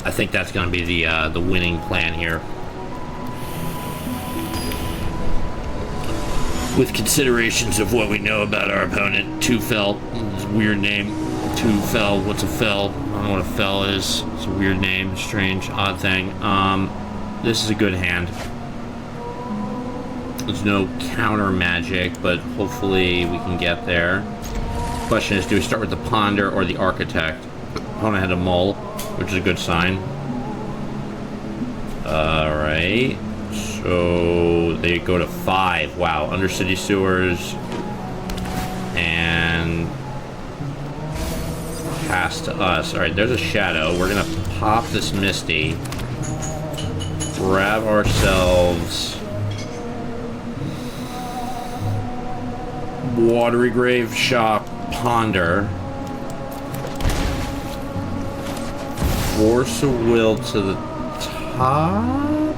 I think that's going to be the winning plan here. With considerations of what we know about our opponent, Two Fell, it's a weird name. Two Fell, what's a Fell? I don't know what a Fell is. It's a weird name, strange, odd thing. This is a good hand. There's no counter magic, but hopefully we can get there. Question is, do we start with the Ponder or the Architect? Opponent had a Mull, which is a good sign. Alright. So they go to 5. Wow. Undercity sewers. And pass to us. Alright, there's a shadow. We're gonna pop this Misty. Grab ourselves Watery Grave Shock Ponder. Force of Will to the top.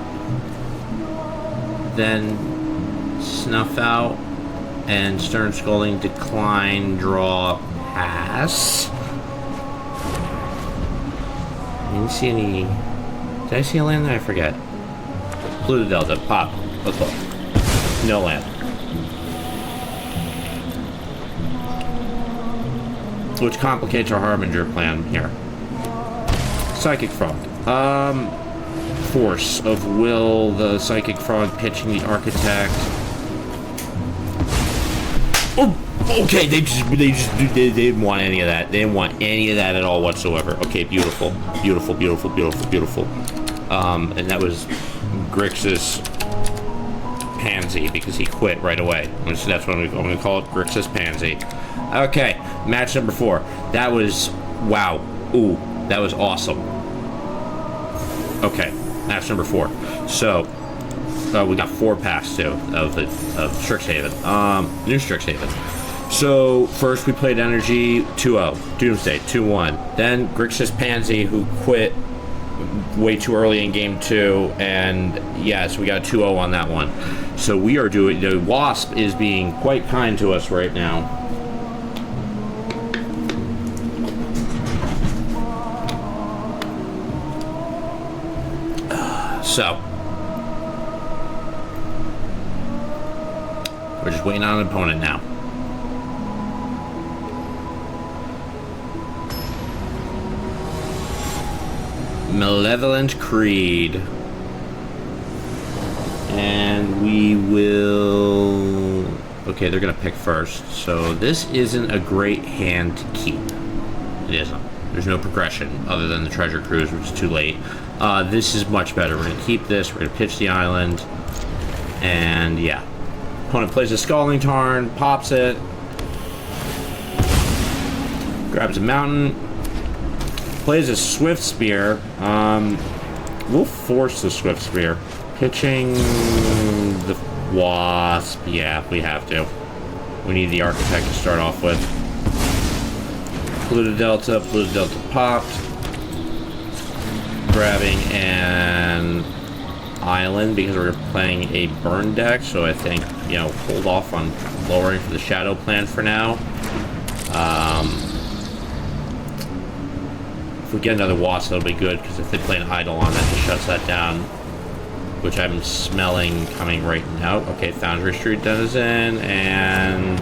Then Snuff Out and Stern Scolding, decline, draw, pass. I didn't see any. Did I see a land there? I forget. Pluto Delta, pop. Let's look. No land. Which complicates our Harbinger plan here. Psychic Frog. Force of Will, the Psychic Frog pitching the Architect. Oh, okay, they didn't want any of that. They didn't want any of that at all whatsoever. Okay, beautiful. Beautiful, beautiful, beautiful, beautiful. And that was Grixis Pansy, because he quit right away. So that's what I'm going to call it, Grixis Pansy. Okay, match number 4. That was, wow. Ooh, that was awesome. Okay, match number 4. So, we got 4 packs too of Strixhaven. New Strixhaven. So first we played Energy 2-0, Doomsday 2-1. Then Grixis Pansy, who quit way too early in game 2, and yes, we got 2-0 on that one. So we are doing, the Wasp is being quite kind to us right now. So we're just waiting on an opponent now. Malevolent Creed. And we will... Okay, they're going to pick first. So this isn't a great hand to keep. It isn't. There's no progression other than the Treasure Cruise, which is too late. This is much better. We're going to keep this. We're going to pitch the island. And yeah. Opponent plays a Scalding Tarn, pops it. Grabs a mountain. Plays a Swift Spear. We'll force the Swift Spear. Pitching the Wasp. Yeah, we have to. We need the Architect to start off with. Pluto Delta popped. Grabbing an island because we're playing a burn deck, so I think, you know, hold off on lowering for the Shadow plan for now. If we get another Wasp, that'll be good, because if they play an Idol on that, just shuts that down, which I'm smelling coming right now. Okay, Foundry Street Denizen, and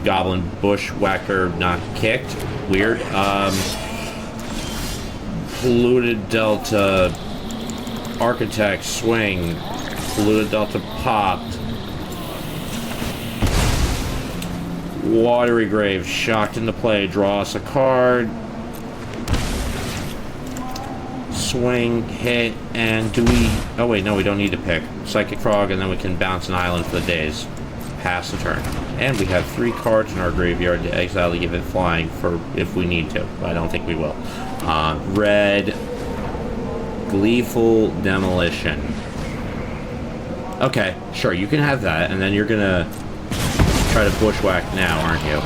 Goblin Bushwhacker not kicked. Weird. Polluted Delta Architect swing. Polluted Delta popped. Watery Grave shocked into play. Draw us a card. Swing, hit, and do we... Oh wait, no, we don't need to pick. Psychic Frog, and then we can bounce an island for the Daze. Pass the turn. And we have 3 cards in our graveyard to exile to give it flying for if we need to. But I don't think we will. Red, Gleeful Demolition. Okay, sure, you can have that, and then you're gonna try to bushwhack now, aren't you?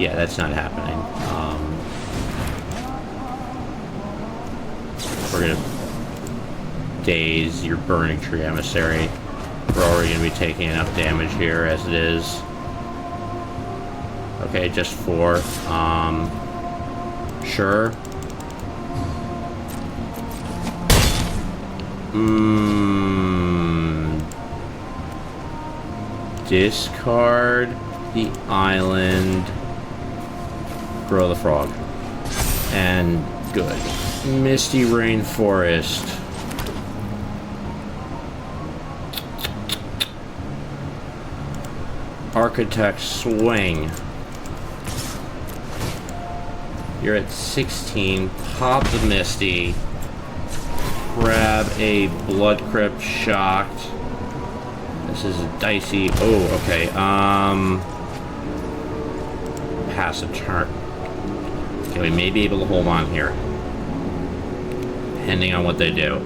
Yeah, that's not happening. We're gonna Daze your Burning Tree Emissary. We're already gonna be taking enough damage here as it is. Okay, just 4. Sure. Discard the island. Grow the frog. And good. Misty Rainforest. Architect swing. You're at 16. Pop the Misty. Grab a Blood Crypt Shocked. This is a dicey. Oh, okay. Pass a turn. Okay, we may be able to hold on here, depending on what they do.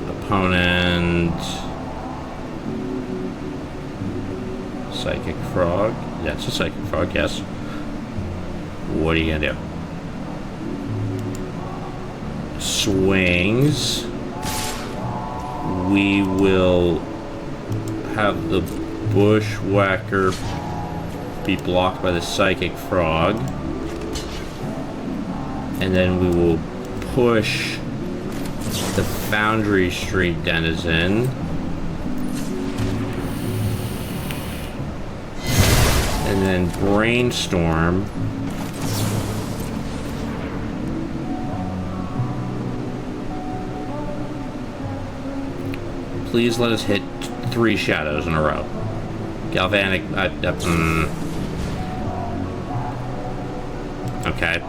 Opponent. Psychic Frog. That's a Psychic Frog, yes. What are you gonna do? Swings. We will have the Bushwhacker be blocked by the Psychic Frog. And then we will push the Foundry Street Denizen. And then Brainstorm. Please let us hit 3 shadows in a row. Galvanic. Okay.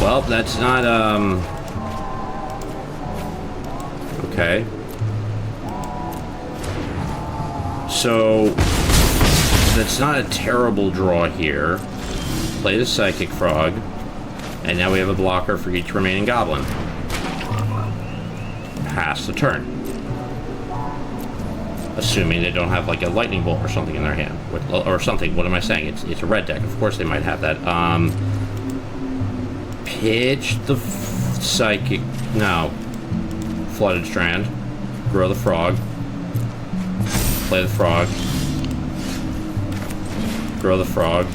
Well, that's not, okay. So, that's not a terrible draw here. Play the Psychic Frog. And now we have a blocker for each remaining goblin. Pass the turn. Assuming they don't have like a lightning bolt or something in their hand. Or something. What am I saying? It's a red deck. Of course they might have that. Pitch the Psychic... No. Flooded Strand. Grow the Frog. Play the Frog. Grow the Frog.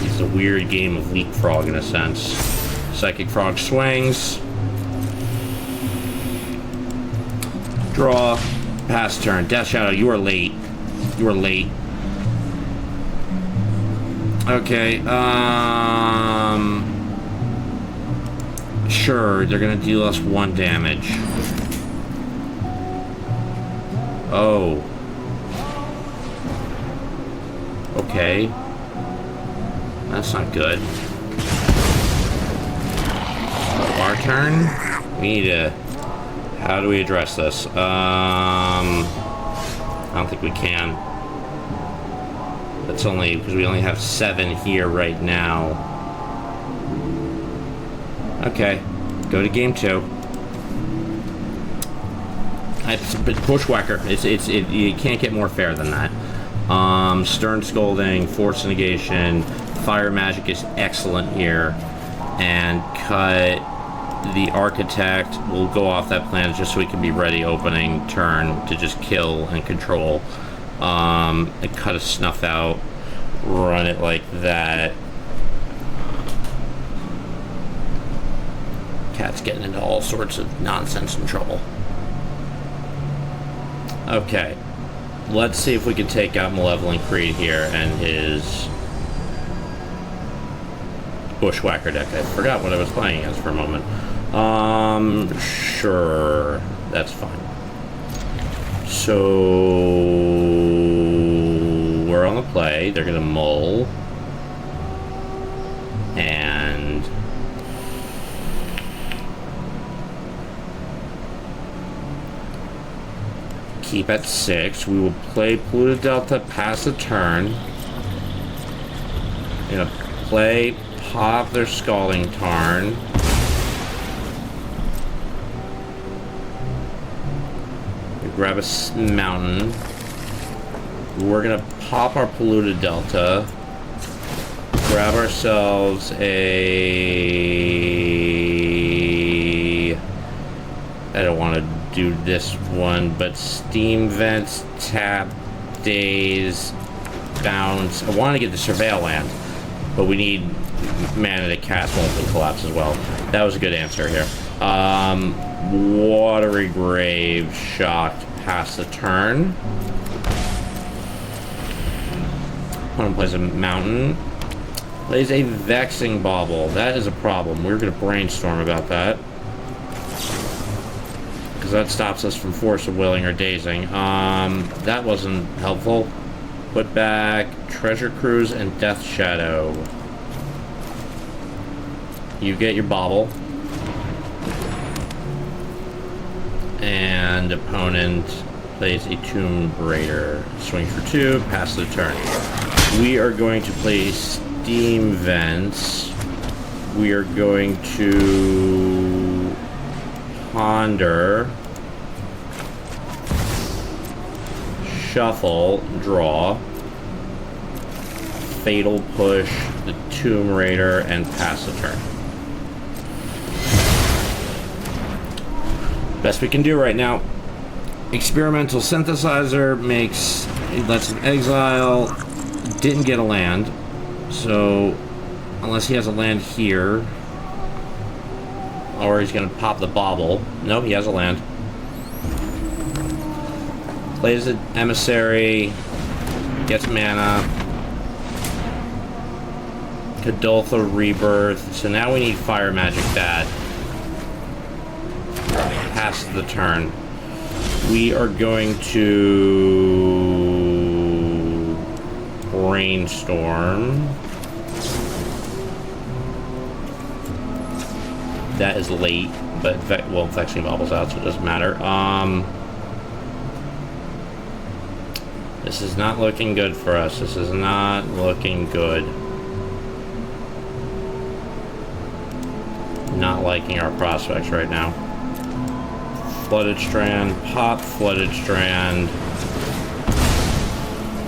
It's a weird game of leapfrog in a sense. Psychic Frog swings. Draw. Pass turn. Death Shadow, you are late. You are late. Okay, sure, they're gonna deal us 1 damage. Oh. Okay. That's not good. Our turn? We need to... How do we address this? I don't think we can. That's only because we only have 7 here right now. Okay, go to game 2. It's Bushwhacker. You can't get more fair than that. Stern Scolding, Force Negation, Fire Magic is excellent here, and cut the Architect. We'll go off that planet just so we can be ready opening turn to just kill and control. And cut a Snuff out, run it like that. Cat's getting into all sorts of nonsense and trouble. Okay, let's see if we can take out Malevolent Creed here and his Bushwhacker deck. I forgot what I was playing as for a moment. Sure, that's fine. So we're on the play. They're gonna mull and keep at 6. We will play Polluted Delta, pass the turn. Gonna play pop their Scalding Tarn. Grab a mountain. We're gonna pop our Polluted Delta. Grab ourselves a... I don't want to do this one, but Steam Vents, tap, Daze, bounce. I want to get the Surveil land, but we need mana to cast Multiple Collapse as well. That was a good answer here. Watery Grave, Shocked, pass the turn. Opponent plays a mountain. Plays a Vexing Bauble. That is a problem. We're going to brainstorm about that. because that stops us from Force of Willing or Dazing. That wasn't helpful. Put back Treasure Cruise and Death Shadow. You get your bauble. And opponent plays a Tomb Raider. Swing for 2, pass the turn. We are going to play Steam Vents. We are going to ponder, shuffle, draw, Fatal Push, the Tomb Raider, and pass the turn. Best we can do right now. Experimental Synthesizer lets him exile. Didn't get a land, so unless he has a land here, or he's gonna pop the bauble. No, he has a land. Plays an Emissary, gets mana. Kadoltha Rebirth. So now we need Fire Magic that. Pass the turn. We are going to Brainstorm. That is late, but well, Vexing Bobble's out, so it doesn't matter. This is not looking good for us. This is not looking good. Not liking our prospects right now. Flooded Strand, pop Flooded Strand.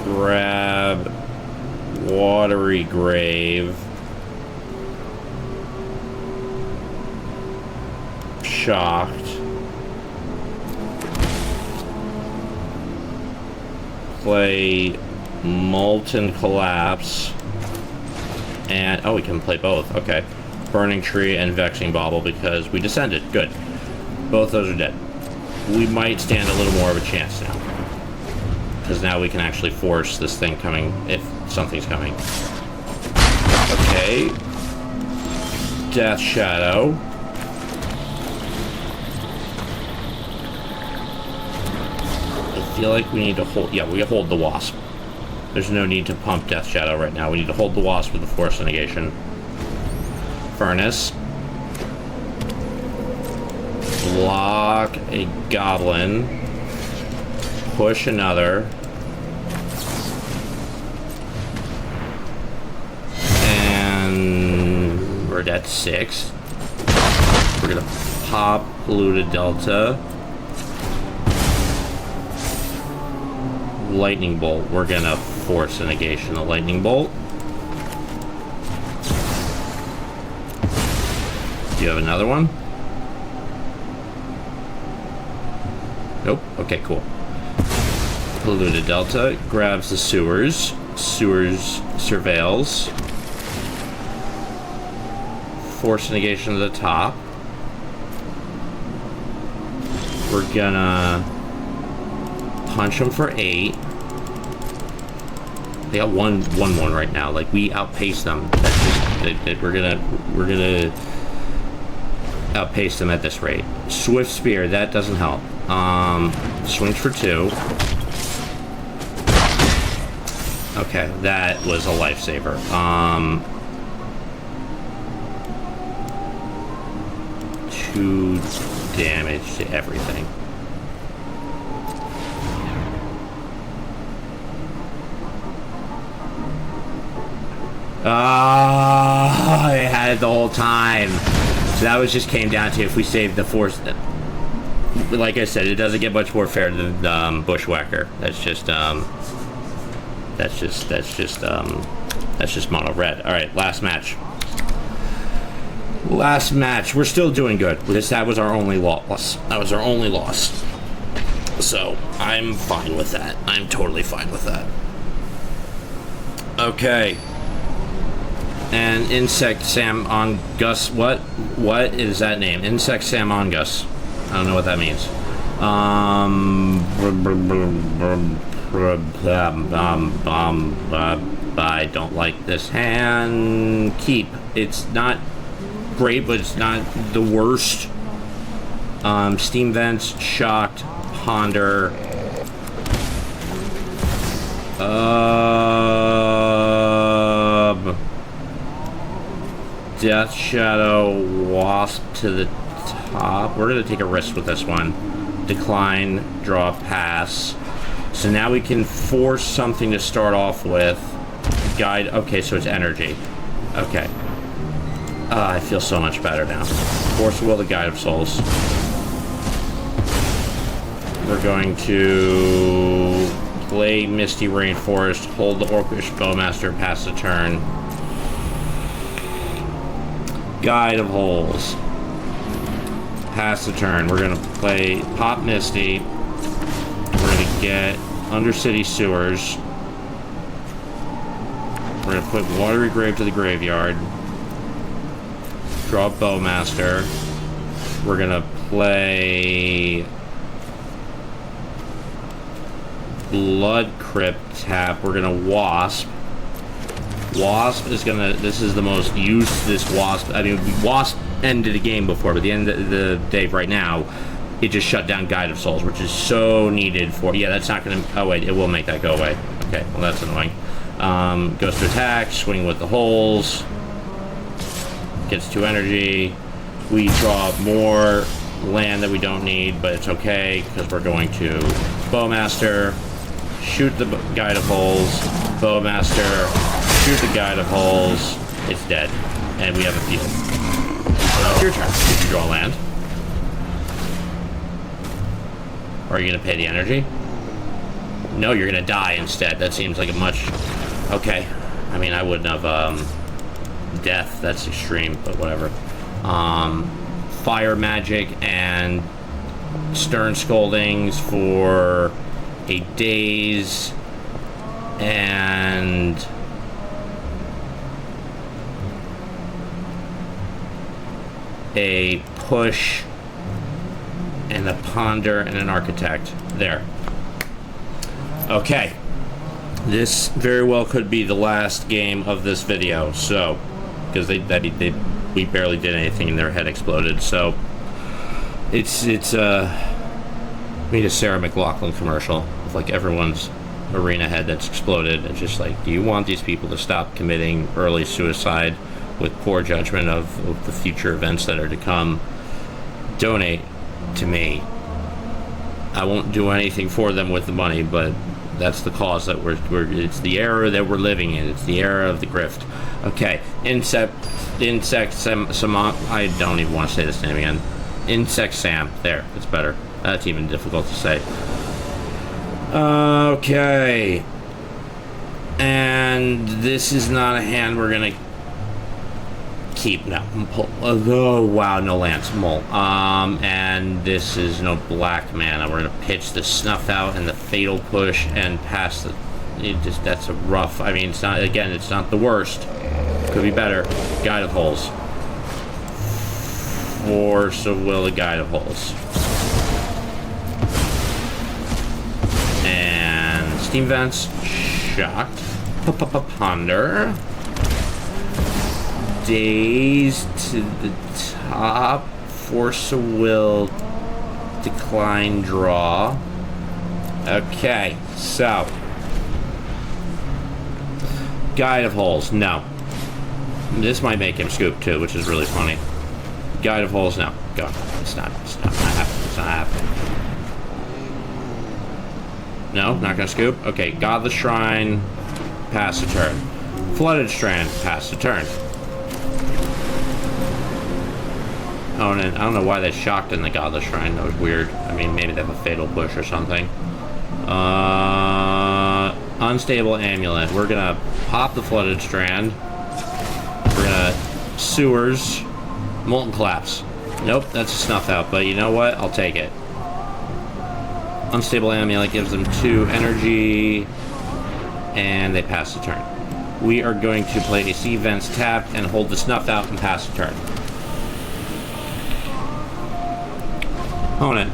Grab Watery Grave. Shocked. Play Molten Collapse. And, oh, we can play both. Okay. Burning Tree and Vexing Bauble because we descended. Good. Both those are dead. We might stand a little more of a chance now. Because now we can actually force this thing coming, if something's coming. Okay. Death Shadow. I feel like we need to hold... Yeah, we hold the Wasp. There's no need to pump Death Shadow right now. We need to hold the Wasp with the Force of Negation. Furnace. Block a Goblin. Push another. And we're at 6. We're gonna pop Polluted Delta. Lightning Bolt. We're gonna force a negation the Lightning Bolt. Do you have another one? Nope. Okay, cool. Polluted Delta grabs the Sewers. Sewers surveils. Force negation to the top. We're gonna punch them for 8. They got 1/1 right now. Like, we outpace them. That's just, we're gonna outpace them at this rate. Swift Spear, that doesn't help. Swings for 2. Okay, that was a lifesaver. 2 damage to everything. I had it the whole time. So that was just came down to if we save the Force. Like I said, it doesn't get much more fair than Bushwhacker. That's just mono red. All right, last match. Last match. We're still doing good. That was our only loss. That was our only loss. So I'm fine with that. I'm totally fine with that. Okay. And Insect Samongus. What is that name? Insect Samongus. I don't know what that means. I don't like this hand. Keep. It's not great, but it's not the worst. Steam Vents, Shocked, Ponder. Death Shadow, Wasp to the top. We're going to take a risk with this one. Decline, draw, pass. So now we can force something to start off with. Guide. Okay, so it's energy. Okay. I feel so much better now. Force Will, the Guide of Souls. We're going to play Misty Rainforest, hold the Orcish Bowmaster, pass the turn. Guide of Holes. Pass the turn. We're going to play Pop Misty. We're going to get Undercity Sewers. We're going to put Watery Grave to the graveyard. Draw Bowmaster. We're going to play Blood Crypt tap. We're going to Wasp. Wasp is going to... This is the most used this Wasp... I mean, Wasp ended the game before, but at the end of the day right now, it just shut down Guide of Souls, which is so needed for... Yeah, that's not going to... Oh, wait, it will make that go away. Okay, well, that's annoying. Goes to attack, swing with the holes. Gets 2 energy. We draw more land that we don't need, but it's okay, because we're going to Bowmaster, shoot the Guide of Holes, Bowmaster, shoot the Guide of Holes. It's dead, and we have a field. So it's your turn. Did you draw land? Or are you going to pay the energy? No, you're going to die instead. That seems like a much... Okay. I mean, I wouldn't have... Death, that's extreme, but whatever. Fire Magic and Stern Scoldings for a Daze and a Push and a Ponder and an Architect. There. Okay. This very well could be the last game of this video, so... Because we barely did anything and their head exploded, so... It's we need a Sarah McLachlan commercial with, like, everyone's arena head that's exploded. It's just like, do you want these people to stop committing early suicide with poor judgment of the future events that are to come? Donate to me. I won't do anything for them with the money, but that's the cause that we're it's the era that we're living in. It's the era of the grift. Okay, I don't even want to say this name again. Insect Sam. There, it's better. That's even difficult to say. Okay. And this is not a hand we're gonna keep. No. Oh, wow, no lands. Mole. And this is no black mana. We're gonna pitch the Snuff Out and the Fatal Push and pass the... that's a rough... I mean, it's not... Again, it's not the worst. Could be better. Guide of Holes. Force of Will, the Guide of Holes. And Steam Vents. Shocked. Ponder. Daze to the top. Force of Will. Decline, draw. Okay, so... Guide of Holes, no. This might make him scoop too, which is really funny. Guide of Holes, no. Go. It's not happening. It's not happening. No, not gonna scoop? Okay, Godless Shrine, pass the turn. Flooded Strand, pass the turn. Oh, and I don't know why they shocked in the Godless Shrine. That was weird. I mean, maybe they have a Fatal Push or something. Unstable Amulet. We're gonna pop the Flooded Strand. We're gonna Sewers. Molten Collapse. Nope, that's a Snuff Out, but you know what? I'll take it. Unstable Amulet gives them 2 energy, and they pass the turn. We are going to play a Sea Vents tapped and hold the Snuff Out and pass the turn. Opponent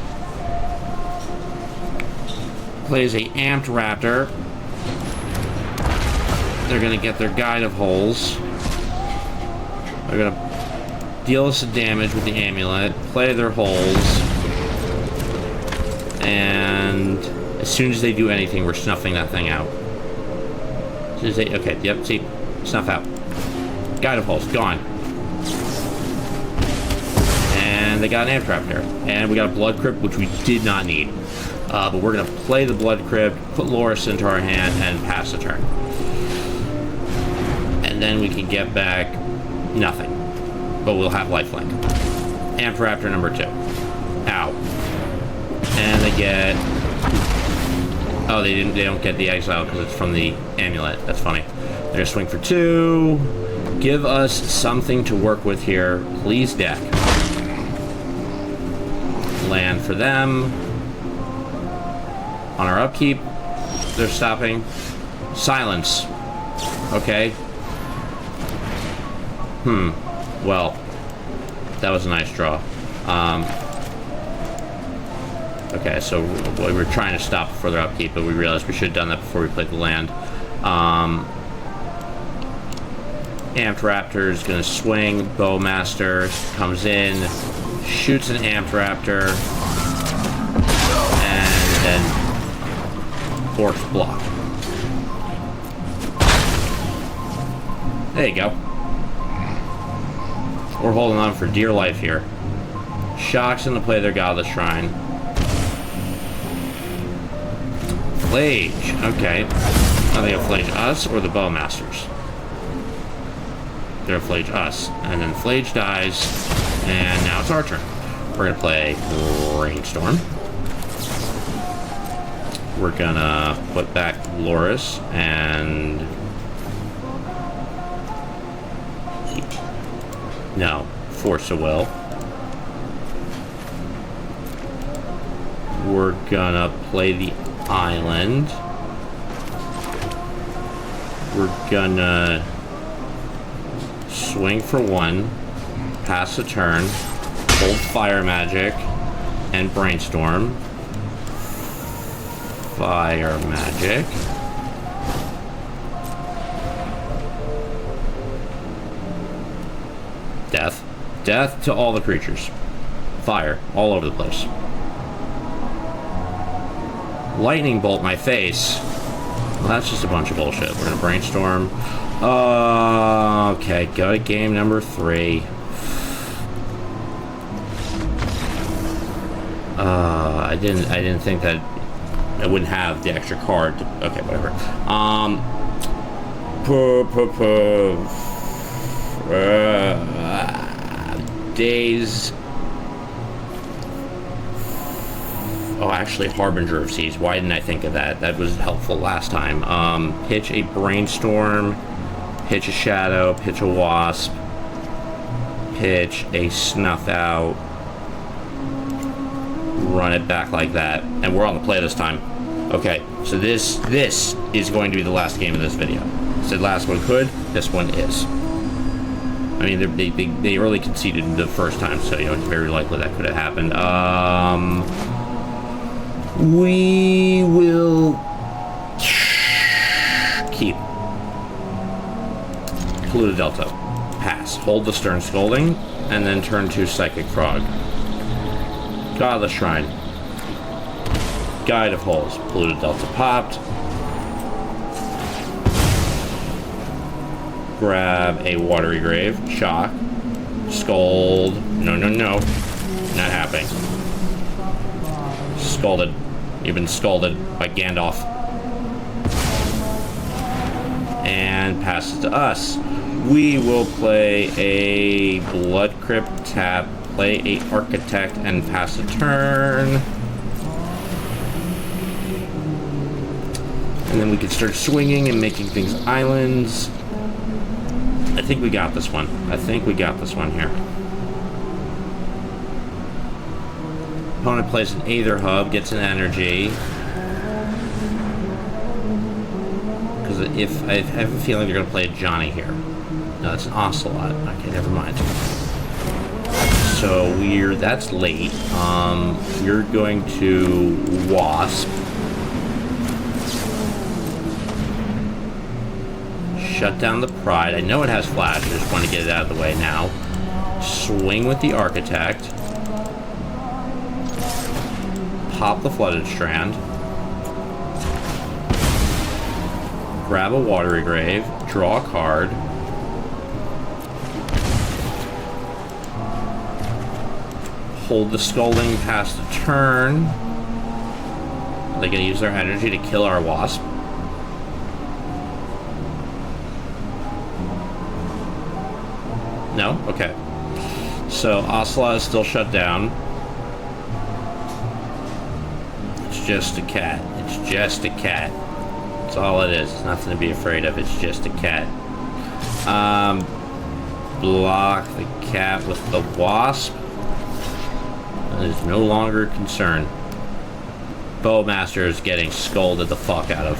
plays a Amped Raptor. They're going to get their Guide of Holes. They're going to deal us some damage with the Amulet, play their Holes, And as soon as they do anything, we're snuffing that thing out. As soon as they, okay, yep, see, snuff out. Guide of Holes, gone. And they got an amp trap there. And we got a Blood Crypt, which we did not need. But we're going to play the Blood Crypt, put Loris into our hand, and pass the turn. And then we can get back nothing. But we'll have lifelink. Amp Raptor number 2. Ow. And they get... Oh, they don't get the exile because it's from the amulet. That's funny. They're going to swing for 2. Give us something to work with here. Please, deck. Land for them. On our upkeep, they're stopping. Silence. Okay. Well, that was a nice draw. Okay, so we were trying to stop before their upkeep, but we realized we should have done that before we played the land. Amped Raptor is going to swing. Bowmaster comes in, shoots an Amped Raptor, and then Orcs block. There you go. We're holding on for dear life here. Shock's going to play their Godless Shrine. Flage. Okay. Are they going to Flage us or the Bowmasters? They're going to Flage us. And then Flage dies. And now it's our turn. We're going to play Brainstorm. We're going to put back Loris and... No. Force of Will. We're going to play the Island. We're going to swing for 1. Pass the turn. Hold Fire Magic. And Brainstorm. Fire Magic. Death. Death to all the creatures. Fire all over the place. Lightning bolt my face. Well, that's just a bunch of bullshit. We're gonna Brainstorm. Okay, go to game number 3. I didn't think that I wouldn't have the extra card. Okay, whatever. Daze. Oh, actually, Harbinger of Seas. Why didn't I think of that? That was helpful last time. Pitch a Brainstorm, pitch a Shadow, pitch a Wasp, pitch a Snuff Out, run it back like that, and we're on the play this time. Okay, so this is going to be the last game of this video. Said last one could, this one is. I mean, they early conceded the first time, so you know it's very likely that could have happened. We will keep Polluted Delta. Pass. Hold the Stern Scolding, and then turn to Psychic Frog. Godless Shrine. Guide of Holes. Polluted Delta popped. Grab a Watery Grave. Shock. Scold. No. Not happening. Scalded. You've been scalded by Gandalf. And pass it to us. We will play a Blood Crypt, tap, play a Architect, and pass a turn. And then we can start swinging and making things islands. I think we got this one. Here. Opponent plays an Aether Hub, gets an energy. Because if I have a feeling they're going to play a Johnny here. No, that's an Ocelot. Okay, never mind. So that's late. You're going to Wasp. Shut down the Pride. I know it has Flash, I just want to get it out of the way now. Swing with the Architect. pop the Flooded Strand. Grab a Watery Grave. Draw a card. Hold the Scalding past the turn. Are they going to use their energy to kill our Wasp? No? Okay. So Ocelot is still shut down. It's just a cat. It's just a cat. That's all it is. It's nothing to be afraid of. It's just a cat. Block the cat with the Wasp. That is no longer a concern. Bowmaster is getting scolded the fuck out of.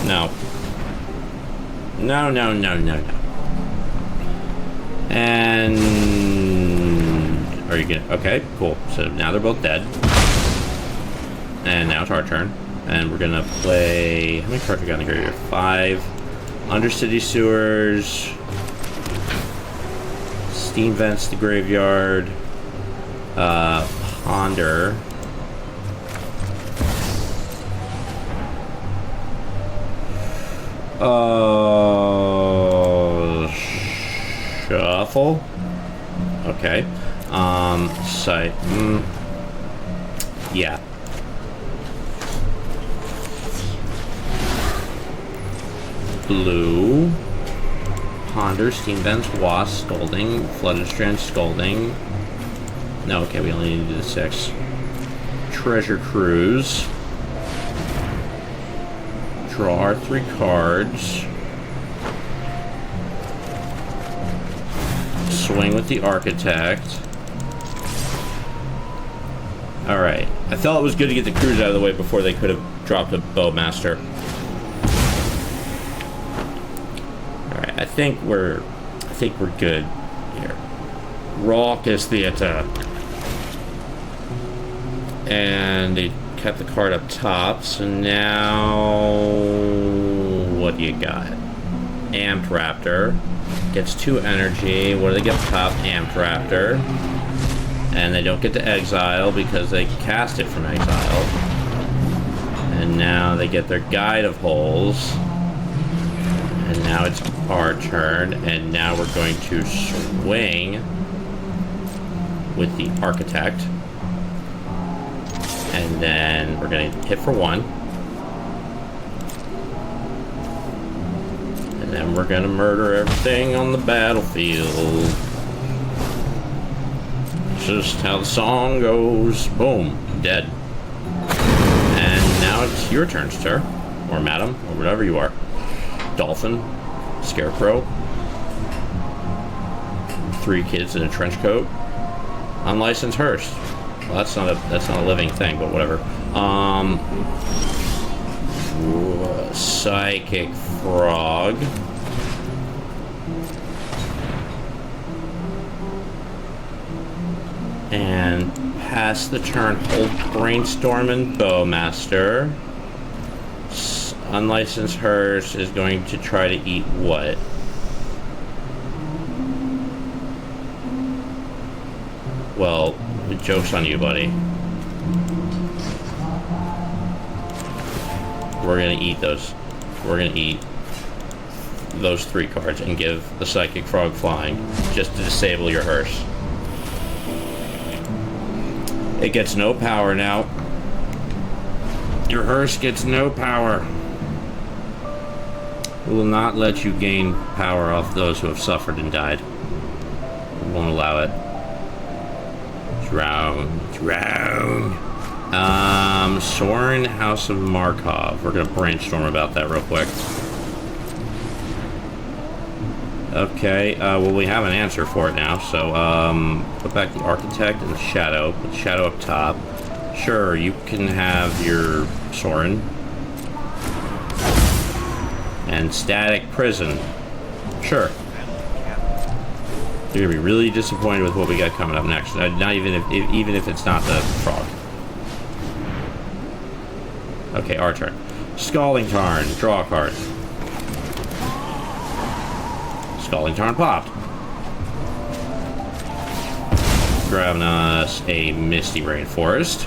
No. No, no, no, no, no. And are you gonna? Okay, cool. So now they're both dead. And now it's our turn. And we're gonna play. How many cards we got in the graveyard? 5. Undercity Sewers. Steam Vents the graveyard. Ponder. Shuffle. Okay. Site. Yeah. Blue. Ponder, Steam Vents, Wasp, Scolding, Flooded Strand, Scolding. No, okay, we only need to do the 6. Treasure Cruise. Draw our 3 cards. Swing with the Architect. Alright. I felt it was good to get the Cruise out of the way before they could have dropped a Bowmaster. Alright, I think we're good here. Raucous the attack. And they kept the card up top, so now what do you got? Amped Raptor gets 2 energy. What do they get up top? Amped Raptor. And they don't get to exile because they cast it from exile. And now they get their Guide of Holes. And now it's our turn, and now we're going to swing with the Architect. And then we're going to hit for 1. And then we're going to murder everything on the battlefield. Just how the song goes. Boom. Dead. And now it's your turn, sir. Or madam. Or whatever you are. Dolphin. Scarecrow. 3 kids in a trench coat. Unlicensed hearse. Well, that's not a living thing, but whatever. Psychic Frog. And pass the turn, hold Brainstorm and Bowmaster. Unlicensed Hearse is going to try to eat what? Well, the joke's on you, buddy. We're gonna eat those. We're gonna eat those 3 cards and give the Psychic Frog flying just to disable your hearse. It gets no power now. Your hearse gets no power. We will not let you gain power off those who have suffered and died. We won't allow it. Drown. Soren House of Markov. We're gonna brainstorm about that real quick. Okay, well, we have an answer for it now, so, put back the Architect and the Shadow. Put the Shadow up top. Sure, you can have your Soren. And Static Prison. Sure. You're gonna be really disappointed with what we got coming up next. Not even if it's not the frog. Okay, our turn. Scalding Tarn. Draw a card. Scalding Tarn popped. Grabbing us a Misty Rainforest.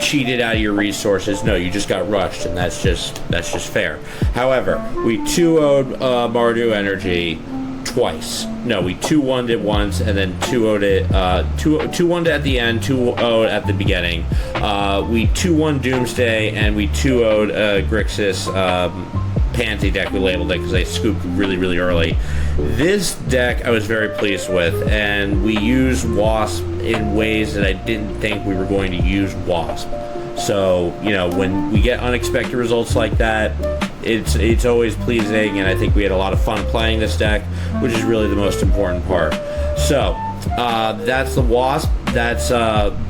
cheated out of your resources. No, you just got rushed, and that's just fair. However, we 2-0'd Mardu Energy twice. No, we 2-1'd it once, and then 2-0'd it, 2-1'd at the end, 2-0'd at the beginning. We 2-1 Doomsday, and we 2-0'd Grixis Pansy deck. We labeled it because they scooped really, really early. This deck I was very pleased with, and we used Wasp in ways that I didn't think we were going to use Wasp. So, you know, when we get unexpected results like that, it's always pleasing, and I think we had a lot of fun playing this deck, which is really the most important part. So, that's the Wasp. That's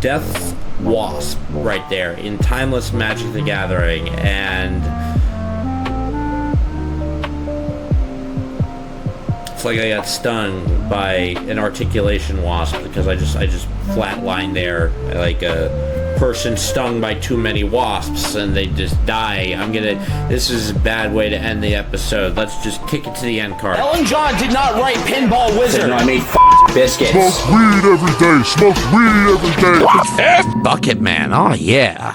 Death's Wasp right there in Timeless Magic the Gathering, and it's like I got stung by an articulation wasp because I just flatlined there like a person stung by too many wasps and they just die. This is a bad way to end the episode. Let's just kick it to the end card. Ellen John did not write Pinball Wizard. No, I made biscuits. Smoke weed every day. Smoke weed every day. Bucket Man, oh yeah.